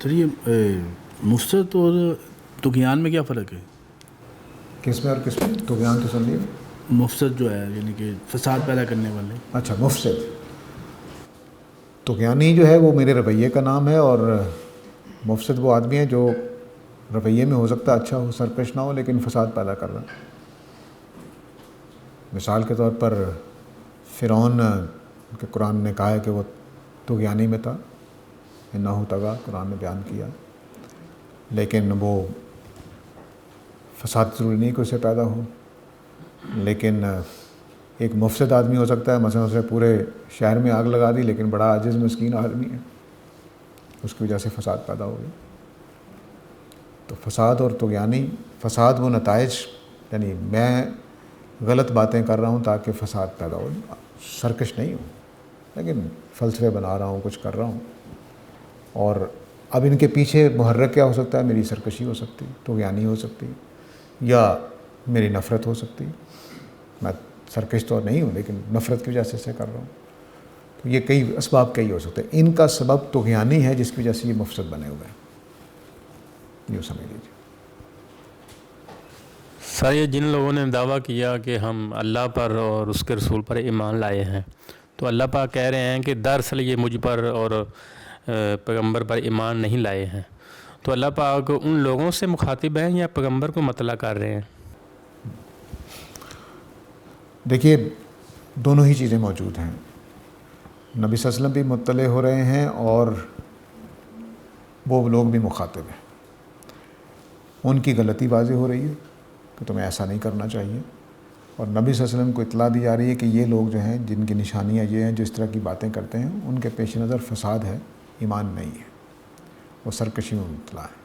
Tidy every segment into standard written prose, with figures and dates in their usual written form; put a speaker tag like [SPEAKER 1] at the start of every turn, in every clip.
[SPEAKER 1] تو یہ مفسد اور طغیان میں کیا فرق ہے؟
[SPEAKER 2] کس میں اور کس میں؟ طغیان تو سمجھیے
[SPEAKER 1] مفسد جو ہے یعنی کہ فساد پیدا کرنے والے.
[SPEAKER 2] اچھا مفسد. طغیانی جو ہے وہ میرے رویے کا نام ہے، اور مفسد وہ آدمی ہے جو رویے میں ہو سکتا ہے اچھا ہو، سرکش نہ ہو، لیکن فساد پیدا کر رہا. مثال کے طور پر فرعون کہ قرآن نے کہا ہے کہ وہ طغیانی میں تھا، انہو طغیٰ قرآن نے بیان کیا، لیکن وہ فساد ضروری نہیں کہ اسے پیدا ہو. لیکن ایک مفسد آدمی ہو سکتا ہے، مثلا اسے پورے شہر میں آگ لگا دی، لیکن بڑا عاجز مسکین آدمی ہے، اس کی وجہ سے فساد پیدا ہو گیا. تو فساد اور طغیانی، فساد وہ نتائج، یعنی میں غلط باتیں کر رہا ہوں تاکہ فساد پیدا ہو، سرکش نہیں ہوں لیکن فلسفے بنا رہا ہوں، کچھ کر رہا ہوں. اور اب ان کے پیچھے محرک کیا ہو سکتا ہے؟ میری سرکشی ہو سکتی، طغیانی ہو سکتی، یا میری نفرت ہو سکتی. میں سرکش تو نہیں ہوں لیکن نفرت کی وجہ سے اسے کر رہا ہوں. تو یہ کئی اسباب کئی ہو سکتے ہیں. ان کا سبب طغیانی ہے جس کی وجہ سے یہ مفسد بنے ہوئے ہیں، یوں سمجھ لیجیے.
[SPEAKER 3] سر یہ جن لوگوں نے دعویٰ کیا کہ ہم اللہ پر اور اس کے رسول پر ایمان لائے ہیں، تو اللہ پاک کہہ رہے ہیں کہ دراصل یہ مجھ پر اور پیغمبر پر ایمان نہیں لائے ہیں. تو اللہ پاک ان لوگوں سے مخاطب ہیں یا پیغمبر کو مطلع کر رہے ہیں؟
[SPEAKER 2] دیکھیے دونوں ہی چیزیں موجود ہیں. نبی صلی اللہ علیہ وسلم بھی مطلع ہو رہے ہیں اور وہ لوگ بھی مخاطب ہیں. ان کی غلطی واضح ہو رہی ہے کہ تمہیں ایسا نہیں کرنا چاہیے، اور نبی صلی اللہ علیہ وسلم کو اطلاع دی جا رہی ہے کہ یہ لوگ جو ہیں جن کی نشانیاں یہ ہیں، جس طرح کی باتیں کرتے ہیں، ان کے پیش نظر فساد ہے، ایمان نہیں ہے، وہ سرکشی میں مبتلا ہے.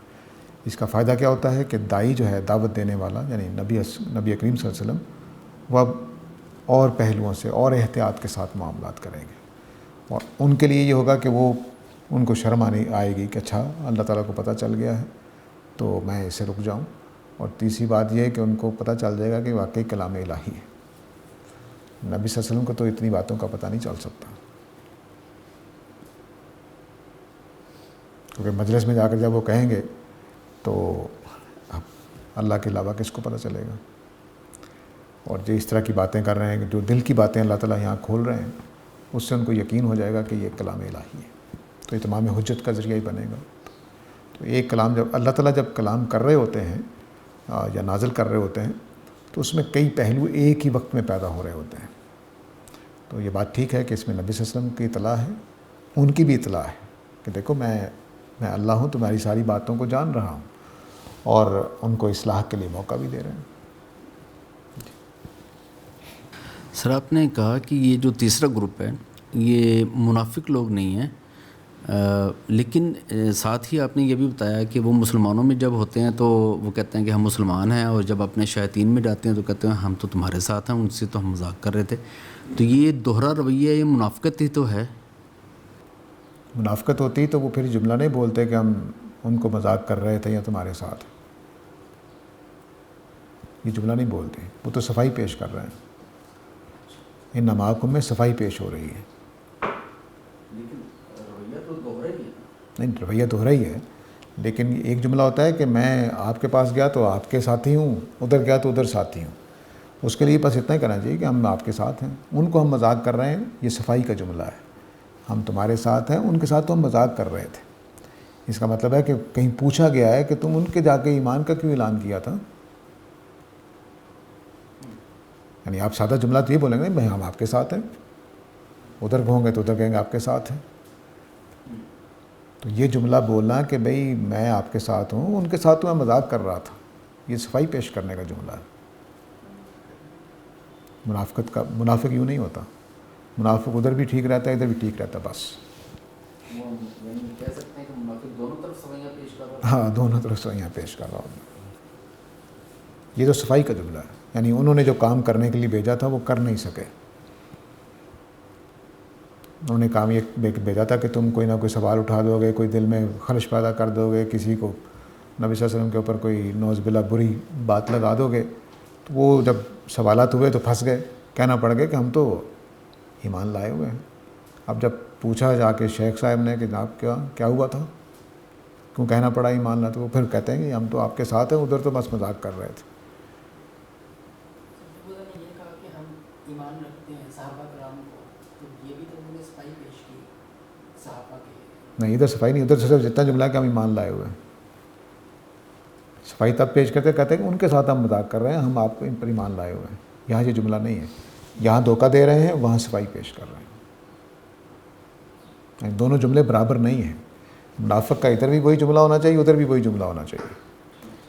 [SPEAKER 2] اس کا فائدہ کیا ہوتا ہے کہ داعی جو ہے، دعوت دینے والا، یعنی نبی کریم صلی اللہ علیہ وسلم، وہ اب اور پہلوؤں سے اور احتیاط کے ساتھ معاملات کریں گے. اور ان کے لیے یہ ہوگا کہ وہ ان کو شرم آئے گی کہ اچھا اللہ تعالیٰ کو پتہ چل گیا ہے تو میں اسے رک جاؤں. اور تیسری بات یہ ہے کہ ان کو پتہ چل جائے گا کہ واقعی کلام الہی ہے. نبی صلی اللہ علیہ وسلم کو تو اتنی باتوں کا پتہ نہیں چل سکتا، کیونکہ مجلس میں جا کر جب وہ کہیں گے تو اب اللہ کے علاوہ کس کو پتہ چلے گا. اور جو اس طرح کی باتیں کر رہے ہیں، جو دل کی باتیں اللہ تعالیٰ یہاں کھول رہے ہیں، اس سے ان کو یقین ہو جائے گا کہ یہ کلام الہی ہے، تو اتمام حجت کا ذریعہ ہی بنے گا. تو ایک کلام جب اللہ تعالیٰ جب کلام کر رہے ہوتے ہیں یا نازل کر رہے ہوتے ہیں، تو اس میں کئی پہلو ایک ہی وقت میں پیدا ہو رہے ہوتے ہیں. تو یہ بات ٹھیک ہے کہ اس میں نبی صلی اللہ علیہ وسلم کی اطلاع ہے، ان کی بھی اطلاع ہے کہ دیکھو میں اللہ ہوں، تمہاری ساری باتوں کو جان رہا ہوں، اور ان کو اصلاح کے لیے موقع بھی دے رہے ہیں.
[SPEAKER 1] سر آپ نے کہا کہ یہ جو تیسرا گروپ ہے یہ منافق لوگ نہیں ہیں، لیکن ساتھ ہی آپ نے یہ بھی بتایا کہ وہ مسلمانوں میں جب ہوتے ہیں تو وہ کہتے ہیں کہ ہم مسلمان ہیں، اور جب اپنے شیاطین میں جاتے ہیں تو کہتے ہیں ہم تو تمہارے ساتھ ہیں، ان سے تو ہم مذاق کر رہے تھے. تو یہ دوہرا رویہ، یہ منافقت ہی تو ہے.
[SPEAKER 2] منافقت ہوتی تو وہ پھر جملہ نہیں بولتے کہ ہم ان کو مذاق کر رہے تھے یا تمہارے ساتھ. یہ جملہ نہیں بولتے، وہ تو صفائی پیش کر رہے ہیں. ان نماکم میں صفائی پیش ہو رہی ہے. نہیں، رویہ دوہرا ہی ہے، لیکن ایک جملہ ہوتا ہے کہ میں آپ کے پاس گیا تو آپ کے ساتھی ہوں، ادھر گیا تو ادھر ساتھی ہوں. اس کے لیے بس اتنا ہی کرنا چاہیے کہ ہم آپ کے ساتھ ہیں. ان کو ہم مذاق کر رہے ہیں، یہ صفائی کا جملہ ہے. ہم تمہارے ساتھ ہیں، ان کے ساتھ تو ہم مذاق کر رہے تھے. اس کا مطلب ہے کہ کہیں پوچھا گیا ہے کہ تم ان کے جا کے ایمان کا کیوں اعلان کیا تھا. یعنی آپ سادہ جملہ تو یہ بولیں گے بھائی ہم آپ کے ساتھ ہیں، ادھر ہوں گے تو ادھر کہیں گے آپ کے ساتھ ہیں. تو یہ جملہ بولنا کہ بھئی میں آپ کے ساتھ ہوں، ان کے ساتھ تو میں مذاق کر رہا تھا، یہ صفائی پیش کرنے کا جملہ ہے. منافق یوں نہیں ہوتا. منافق ادھر بھی ٹھیک رہتا ہے، ادھر بھی ٹھیک رہتا ہے. بس
[SPEAKER 1] کہہ سکتے ہیں کہ منافق دونوں طرف سوئیاں پیش کر رہا ہے.
[SPEAKER 2] ہاں، دونوں طرف سوئیاں پیش کر رہا ہوں. یہ تو صفائی کا جملہ ہے، یعنی انہوں نے جو کام کرنے کے لیے بھیجا تھا وہ کر نہیں سکے. انہوں نے کام یہ بھیجا تھا کہ تم کوئی نہ کوئی سوال اٹھا دو گے، کوئی دل میں خلش پیدا کر دو گے، کسی کو نبی صلی اللہ علیہ وسلم کے اوپر کوئی نعوذ باللہ بری بات لگا دو گے. تو وہ جب سوالات ہوئے تو پھنس گئے، کہنا پڑ گیا کہ ہم تو ایمان لائے ہوئے ہیں. اب جب پوچھا جا کے شیخ صاحب نے کہ جناب کیا ہوا تھا، کیوں کہنا پڑا ایمان لاتے؟ وہ پھر کہتے ہیں کہ ہم تو آپ کے ساتھ ہیں، ادھر تو بس مذاق کر رہے تھے. نہیں، ادھر صفائی نہیں، ادھر صرف جتنا جملہ ہے کہ ہم ایمان لائے ہوئے ہیں. صفائی تب پیش کرتے کہتے ہیں کہ ان کے ساتھ ہم مذاق کر رہے ہیں، ہم آپ ان پر ایمان لائے ہوئے ہیں. یہاں یہ جملہ نہیں ہے، یہاں دھوکہ دے رہے ہیں، وہاں صفائی پیش کر رہے ہیں. دونوں جملے برابر نہیں ہیں. منافق کا ادھر بھی وہی جملہ ہونا چاہیے، ادھر بھی وہی جملہ ہونا چاہیے.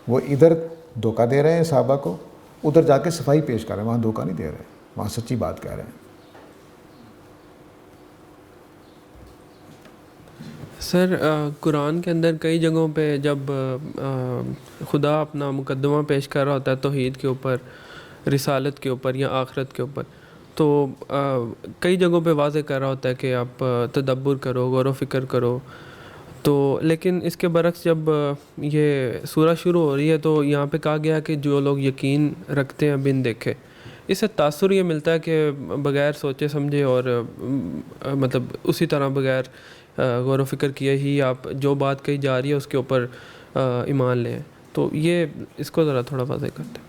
[SPEAKER 2] وہ ادھر دھوکہ دے رہے ہیں صحابہ کو، ادھر جا کے صفائی پیش کر رہے ہیں، وہاں دھوکہ نہیں دے رہے، وہاں سچی بات کہہ رہے ہیں.
[SPEAKER 4] سر قرآن کے اندر کئی جگہوں پہ جب خدا اپنا مقدمہ پیش کر رہا ہوتا ہے توحید کے اوپر، رسالت کے اوپر یا آخرت کے اوپر، تو کئی جگہوں پہ واضح کر رہا ہوتا ہے کہ آپ تدبر کرو، غور و فکر کرو. تو لیکن اس کے برعکس جب یہ سورہ شروع ہو رہی ہے تو یہاں پہ کہا گیا کہ جو لوگ یقین رکھتے ہیں بن دیکھے. اس سے تاثر یہ ملتا ہے کہ بغیر سوچے سمجھے اور مطلب اسی طرح بغیر غور و فکر کیے ہی آپ جو بات کہی جا رہی ہے اس کے اوپر ایمان لیں. تو یہ اس کو ذرا تھوڑا واضح کرتے ہیں.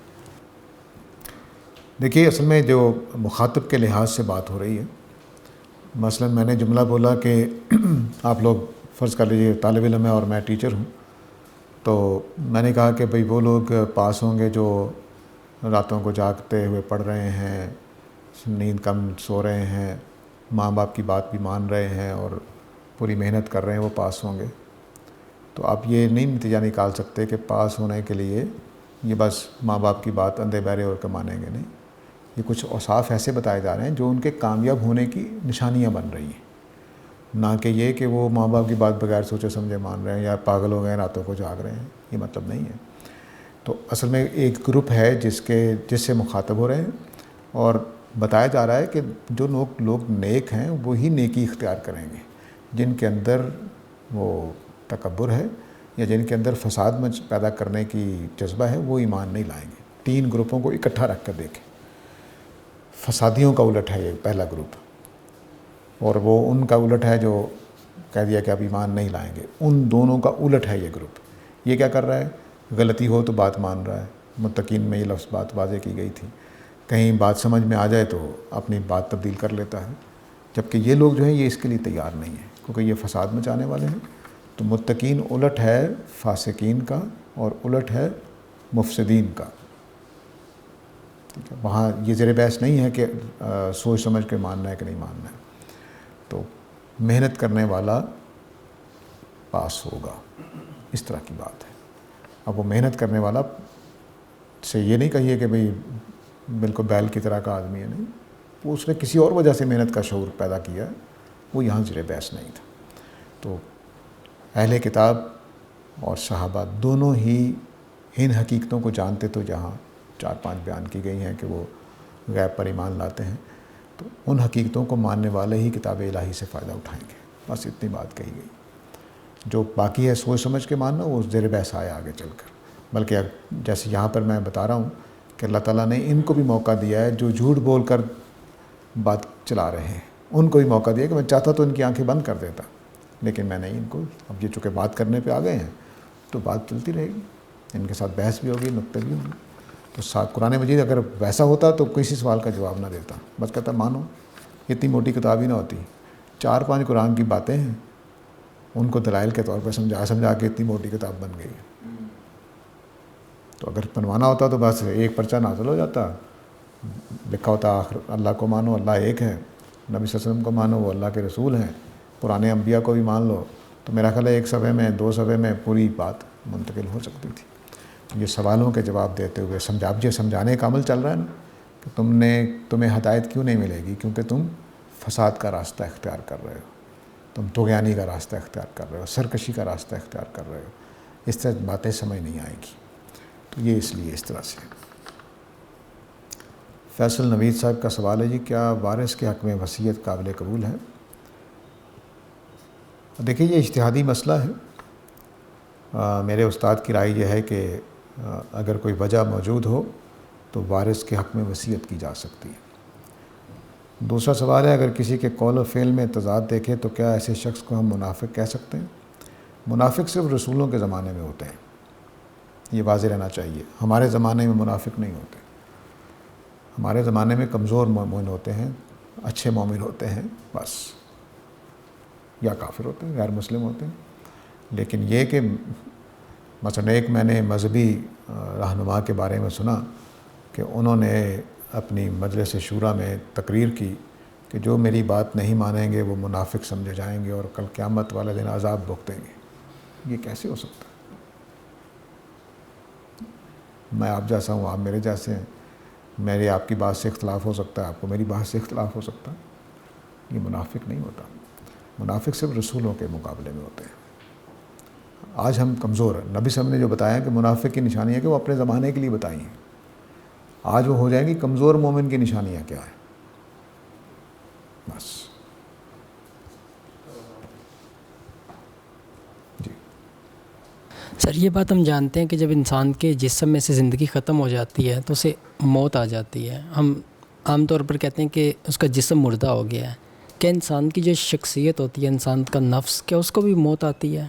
[SPEAKER 2] دیکھیے اصل میں جو مخاطب کے لحاظ سے بات ہو رہی ہے، مثلا میں نے جملہ بولا کہ آپ لوگ فرض کر لیجیے طالب علم ہے اور میں ٹیچر ہوں، تو میں نے کہا کہ بھئی وہ لوگ پاس ہوں گے جو راتوں کو جاگتے ہوئے پڑھ رہے ہیں، نیند کم سو رہے ہیں، ماں باپ کی بات بھی مان رہے ہیں اور پوری محنت کر رہے ہیں، وہ پاس ہوں گے. تو آپ یہ نہیں نتیجہ نکال سکتے کہ پاس ہونے کے لیے یہ بس ماں باپ کی بات اندھے بہرے اور کے مانیں گے. نہیں، یہ کچھ اوصاف ایسے بتائے جا رہے ہیں جو ان کے کامیاب ہونے کی نشانیاں بن رہی ہیں، نہ کہ یہ کہ وہ ماں باپ کی بات بغیر سوچے سمجھے مان رہے ہیں یا پاگل ہو گئے ہیں راتوں کو جاگ رہے ہیں. یہ مطلب نہیں ہے. تو اصل میں ایک گروپ ہے جس سے مخاطب ہو رہے ہیں، اور بتایا جا رہا ہے کہ جو لوگ نیک ہیں وہی نیکی اختیار کریں گے. جن کے اندر وہ تکبر ہے یا جن کے اندر فساد پیدا کرنے کی جذبہ ہے وہ ایمان نہیں لائیں گے. 3 گروپوں کو اکٹھا رکھ کر دیکھیں. فسادیوں کا الٹ ہے یہ پہلا گروپ، اور وہ ان کا الٹ ہے جو کہہ دیا کہ اب ایمان نہیں لائیں گے. ان دونوں کا الٹ ہے یہ گروپ. یہ کیا کر رہا ہے؟ غلطی ہو تو بات مان رہا ہے. متقین میں یہ لفظ بات واضح کی گئی تھی. کہیں بات سمجھ میں آ جائے تو اپنی بات تبدیل کر لیتا ہے. جبکہ یہ لوگ جو ہیں یہ اس کے لیے تیار نہیں ہیں کیونکہ یہ فساد مچانے والے ہیں. تو متقین الٹ ہے فاسقین کا اور الٹ ہے مفسدین کا. وہاں یہ زیر بحث نہیں ہے کہ سوچ سمجھ کے ماننا ہے کہ نہیں ماننا ہے. تو محنت کرنے والا پاس ہوگا، اس طرح کی بات ہے. اب وہ محنت کرنے والا سے یہ نہیں کہیے کہ بھئی بالکل بیل کی طرح کا آدمی ہے. نہیں، وہ اس نے کسی اور وجہ سے محنت کا شعور پیدا کیا ہے، وہ یہاں زیر بحث نہیں تھا. تو اہل کتاب اور صحابہ دونوں ہی ان حقیقتوں کو جانتے تو جہاں 4-5 بیان کی گئی ہیں کہ وہ غیب پر ایمان لاتے ہیں، تو ان حقیقتوں کو ماننے والے ہی کتاب الہی سے فائدہ اٹھائیں گے. بس اتنی بات کہی گئی. جو باقی ہے سوچ سمجھ کے ماننا وہ زیر بحث آیا آگے چل کر. بلکہ جیسے یہاں پر میں بتا رہا ہوں کہ اللہ تعالیٰ نے ان کو بھی موقع دیا ہے جو جھوٹ بول کر بات چلا رہے ہیں. ان کو بھی موقع دیا کہ میں چاہتا تو ان کی آنکھیں بند کر دیتا، لیکن میں نہیں. ان کو اب یہ چونکہ بات کرنے پہ آ گئے ہیں تو بات چلتی رہے گی. ان کے ساتھ بحث بھی ہوگی، نقطے بھی ہوں گے. تو قرآن مجید اگر ویسا ہوتا تو کسی سوال کا جواب نہ دیتا، بس کہتا مانو. اتنی موٹی کتاب ہی نہ ہوتی. 4-5 قرآن کی باتیں ہیں، ان کو دلائل کے طور پہ سمجھا کے اتنی موٹی کتاب بن گئی. تو اگر بنوانا ہوتا تو بس ایک پرچہ نازل ہو جاتا، لکھا ہوتا اللہ کو مانو، اللہ ایک ہے، نبی صلی اللہ علیہ وسلم کو مانو، وہ اللہ کے رسول ہیں، پرانے انبیاء کو بھی مان لو. تو میرا خیال ہے 1 صفحے میں 2 صفحے میں پوری بات منتقل ہو سکتی تھی. یہ سوالوں کے جواب دیتے ہوئے سمجھانے کا عمل چل رہا ہے نا کہ تمہیں ہدایت کیوں نہیں ملے گی؟ کیونکہ تم فساد کا راستہ اختیار کر رہے ہو، تم طغیانی کا راستہ اختیار کر رہے ہو، سرکشی کا راستہ اختیار کر رہے ہو. اس طرح باتیں سمجھ نہیں آئے گی. تو یہ اس لیے اس طرح سے. فیصل نوید صاحب کا سوال ہے جی، کیا وارث کے حق میں وصیت قابل قبول ہے؟ دیکھیے یہ اجتہادی مسئلہ ہے. میرے استاد کی رائے یہ ہے کہ اگر کوئی وجہ موجود ہو تو وارث کے حق میں وصیت کی جا سکتی ہے. دوسرا سوال ہے، اگر کسی کے قول و فعل میں تضاد دیکھے تو کیا ایسے شخص کو ہم منافق کہہ سکتے ہیں؟ منافق صرف رسولوں کے زمانے میں ہوتے ہیں، یہ واضح رہنا چاہیے. ہمارے زمانے میں منافق نہیں ہوتے. ہمارے زمانے میں کمزور مومن ہوتے ہیں، اچھے مومن ہوتے ہیں بس، یا کافر ہوتے ہیں، غیر مسلم ہوتے ہیں. لیکن یہ کہ مثلا ایک میں نے مذہبی رہنما کے بارے میں سنا کہ انہوں نے اپنی مجلس شورا میں تقریر کی کہ جو میری بات نہیں مانیں گے وہ منافق سمجھے جائیں گے اور کل قیامت والے دن عذاب بھگتیں گے. یہ کیسے ہو سکتا ہے؟ میں آپ جیسا ہوں، آپ میرے جیسے ہیں، میرے آپ کی بات سے اختلاف ہو سکتا ہے، آپ کو میری بات سے اختلاف ہو سکتا ہے. یہ منافق نہیں ہوتا. منافق صرف رسولوں کے مقابلے میں ہوتے ہیں. آج ہم کمزور ہیں. نبی صاحب نے جو بتایا کہ منافق کی نشانی ہے کہ وہ اپنے زمانے کے لیے بتائی ہیں، آج وہ ہو جائیں گی کمزور مومن کی نشانیاں کیا ہیں بس. جی
[SPEAKER 5] سر، یہ بات ہم جانتے ہیں کہ جب انسان کے جسم میں سے زندگی ختم ہو جاتی ہے تو اسے موت آ جاتی ہے. ہم عام طور پر کہتے ہیں کہ اس کا جسم مردہ ہو گیا ہے. کیا انسان کی جو شخصیت ہوتی ہے، انسان کا نفس، کیا اس کو بھی موت آتی ہے؟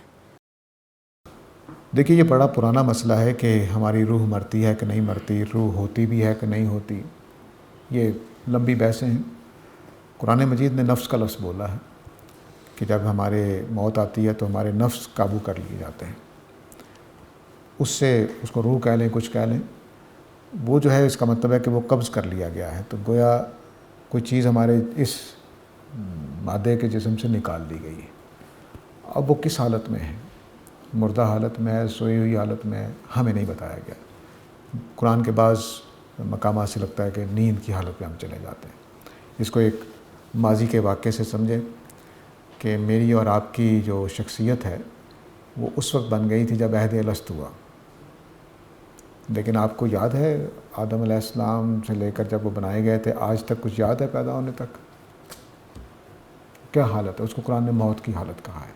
[SPEAKER 2] دیکھیے، یہ بڑا پرانا مسئلہ ہے کہ ہماری روح مرتی ہے کہ نہیں مرتی، روح ہوتی بھی ہے کہ نہیں ہوتی. یہ لمبی بحثیں ہیں. قرآن مجید نے نفس کا لفظ بولا ہے کہ جب ہمارے موت آتی ہے تو ہمارے نفس قابو کر لیے جاتے ہیں. اس سے اس کو روح کہہ لیں، کچھ کہہ لیں، وہ جو ہے اس کا مطلب ہے کہ وہ قبض کر لیا گیا ہے. تو گویا کوئی چیز ہمارے اس مادے کے جسم سے نکال دی گئی ہے. اب وہ کس حالت میں ہے، مردہ حالت میں ہے، سوئی ہوئی حالت میں ہے، ہمیں نہیں بتایا گیا. قرآن کے بعض مقامات سے لگتا ہے کہ نیند کی حالت میں ہم چلے جاتے ہیں. اس کو ایک ماضی کے واقعے سے سمجھیں کہ میری اور آپ کی جو شخصیت ہے وہ اس وقت بن گئی تھی جب عہد الست ہوا. لیکن آپ کو یاد ہے آدم علیہ السلام سے لے کر جب وہ بنائے گئے تھے آج تک کچھ یاد ہے پیدا ہونے تک؟ کیا حالت ہے؟ اس کو قرآن نے موت کی حالت کہا ہے.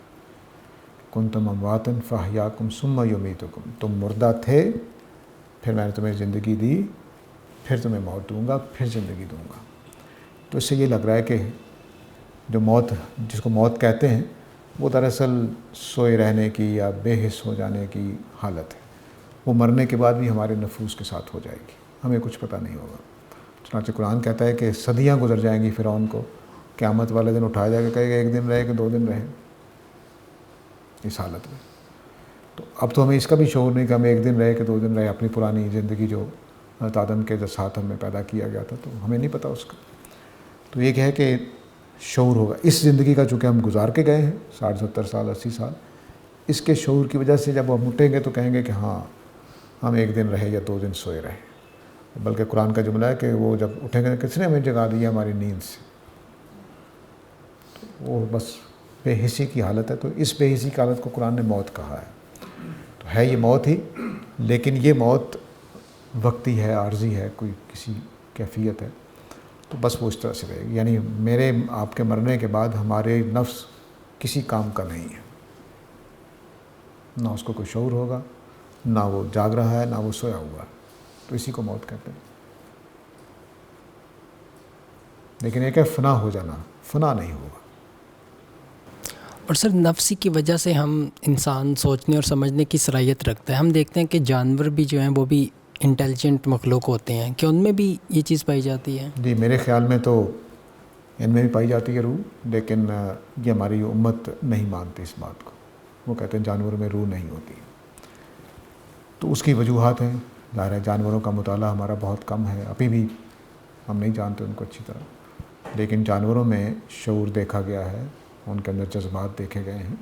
[SPEAKER 2] کنتم امواتا فاحیاکم ثم یمیتکم. تم مردہ تھے، پھر میں نے تمہیں زندگی دی، پھر تمہیں موت دوں گا، پھر زندگی دوں گا. تو اس سے یہ لگ رہا ہے کہ جو موت، جس کو موت کہتے ہیں، وہ دراصل سوئے رہنے کی یا بے حس ہو جانے کی حالت ہے. وہ مرنے کے بعد بھی ہمارے نفوس کے ساتھ ہو جائے گی، ہمیں کچھ پتہ نہیں ہوگا. چنانچہ قرآن کہتا ہے کہ صدیاں گزر جائیں گی فرعون کو، قیامت والے دن اٹھایا جائے گا، کہے گا ایک دن رہے کہ 2 دن رہے اس حالت میں. تو اب تو ہمیں اس کا بھی شعور نہیں کہ ہم 1 دن رہے کہ 2 دن رہے. اپنی پرانی زندگی جو حضرت آدم کے ساتھ ہمیں پیدا کیا گیا تھا تو ہمیں نہیں پتہ اس کا. تو یہ ہے کہ شعور ہوگا. اس زندگی کا چونکہ ہم گزار کے گئے ہیں 60 70 سال 80 سال، اس کے شعور کی وجہ سے جب ہم اٹھیں گے تو کہیں گے کہ ہاں ہم 1 دن رہے یا 2 دن سوئے رہے. بلکہ قرآن کا جملہ ہے کہ وہ جب اٹھیں گے کس نے ہمیں جگا دیا ہماری نیند سے. تو وہ بس بے حسی کی حالت ہے. تو اس بے حسی کی حالت کو قرآن نے موت کہا ہے. تو ہے یہ موت ہی، لیکن یہ موت وقتی ہے، عارضی ہے، کوئی کسی کیفیت ہے. تو بس وہ اس طرح سے رہے گی. یعنی میرے آپ کے مرنے کے بعد ہمارے نفس کسی کام کا نہیں ہے، نہ اس کو کوئی شعور ہوگا، نہ وہ جاگ رہا ہے، نہ وہ سویا ہوا ہے. تو اسی کو موت کہتے ہیں. لیکن ایک ہے فنا ہو جانا، فنا نہیں ہوگا.
[SPEAKER 5] اور سر، نفسی کی وجہ سے ہم انسان سوچنے اور سمجھنے کی صلاحیت رکھتا ہے. ہم دیکھتے ہیں کہ جانور بھی جو ہیں وہ بھی انٹیلیجنٹ مخلوق ہوتے ہیں. کیا ان میں بھی یہ چیز پائی جاتی ہے؟
[SPEAKER 2] جی، میرے خیال میں تو ان میں بھی پائی جاتی ہے روح، لیکن یہ ہماری امت نہیں مانتی اس بات کو. وہ کہتے ہیں جانوروں میں روح نہیں ہوتی. تو اس کی وجوہات ہیں. ظاہر ہے جانوروں کا مطالعہ ہمارا بہت کم ہے، ابھی بھی ہم نہیں جانتے ان کو اچھی طرح. لیکن جانوروں میں شعور دیکھا گیا ہے، ان کے اندر جذبات دیکھے گئے ہیں.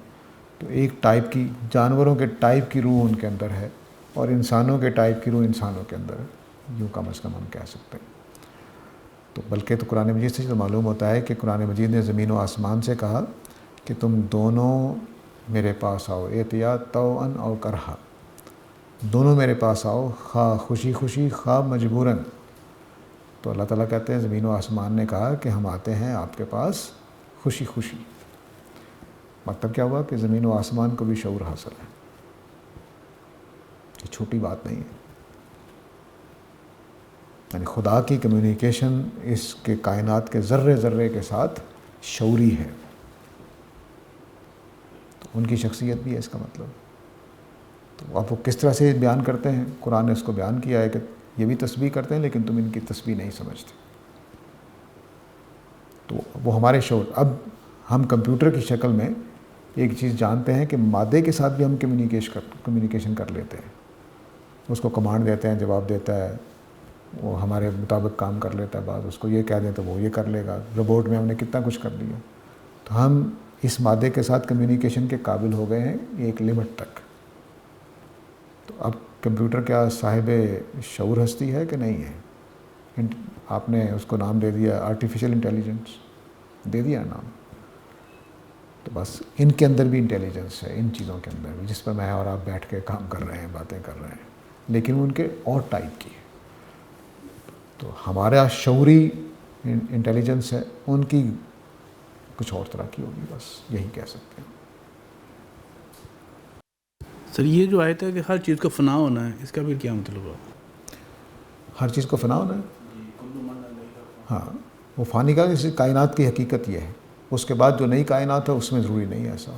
[SPEAKER 2] تو ایک ٹائپ کی جانوروں کے ٹائپ کی روح ان کے اندر ہے، اور انسانوں کے ٹائپ کی روح انسانوں کے اندر ہے. یوں کم از کم ہم کہہ سکتے ہیں. تو بلکہ تو قرآن مجید سے تو معلوم ہوتا ہے کہ قرآن مجید نے زمین و آسمان سے کہا کہ تم دونوں میرے پاس آؤ، اعتیاد طوعاً او کرہا. دونوں میرے پاس آؤ، خواہ خوشی خوشی خواہ مجبوراً. تو اللہ تعالیٰ کہتے ہیں زمین و آسمان نے کہا کہ ہم آتے ہیں آپ کے پاس خوشی خوشی. مطلب کیا ہوا کہ زمین و آسمان کو بھی شعور حاصل ہے. یہ چھوٹی بات نہیں ہے. یعنی خدا کی کمیونیکیشن اس کے کائنات کے ذرے ذرے کے ساتھ شعوری ہے. تو ان کی شخصیت بھی ہے اس کا مطلب. تو اب وہ کس طرح سے بیان کرتے ہیں؟ قرآن نے اس کو بیان کیا ہے کہ یہ بھی تسبیح کرتے ہیں لیکن تم ان کی تسبیح نہیں سمجھتے. تو وہ ہمارے شعور. اب ہم کمپیوٹر کی شکل میں ایک چیز جانتے ہیں کہ مادے کے ساتھ بھی ہم کمیونیکیشن کر لیتے ہیں. اس کو کمانڈ دیتے ہیں، جواب دیتا ہے، وہ ہمارے مطابق کام کر لیتا ہے. بعض اس کو یہ کہہ دیں تو وہ یہ کر لے گا. روبوٹ میں ہم نے کتنا کچھ کر لیا. تو ہم اس مادے کے ساتھ کمیونیکیشن کے قابل ہو گئے ہیں ایک لمٹ تک. تو اب کمپیوٹر کیا صاحب شعور ہستی ہے کہ نہیں ہے؟ آپ نے اس کو نام دے دیا آرٹیفیشل انٹیلیجنس، دے دیا نام. تو بس ان کے اندر بھی انٹیلیجنس ہے، ان چیزوں کے اندر بھی، جس پر میں اور آپ بیٹھ کے کام کر رہے ہیں، باتیں کر رہے ہیں، لیکن ان کے اور ٹائپ کی ہے. تو ہمارا شعوری انٹیلیجنس ہے، ان کی کچھ اور طرح کی ہوگی. بس یہی کہہ سکتے ہیں.
[SPEAKER 6] سر یہ جو آیت ہے کہ ہر چیز کا فنا ہونا ہے، اس کا پھر کیا مطلب ہے؟
[SPEAKER 2] ہر چیز کو فنا ہونا ہے. ہاں، وہ فانی کا اس کائنات کی حقیقت یہ ہے. اس کے بعد جو نئی کائنات ہے اس میں ضروری نہیں ہے ایسا.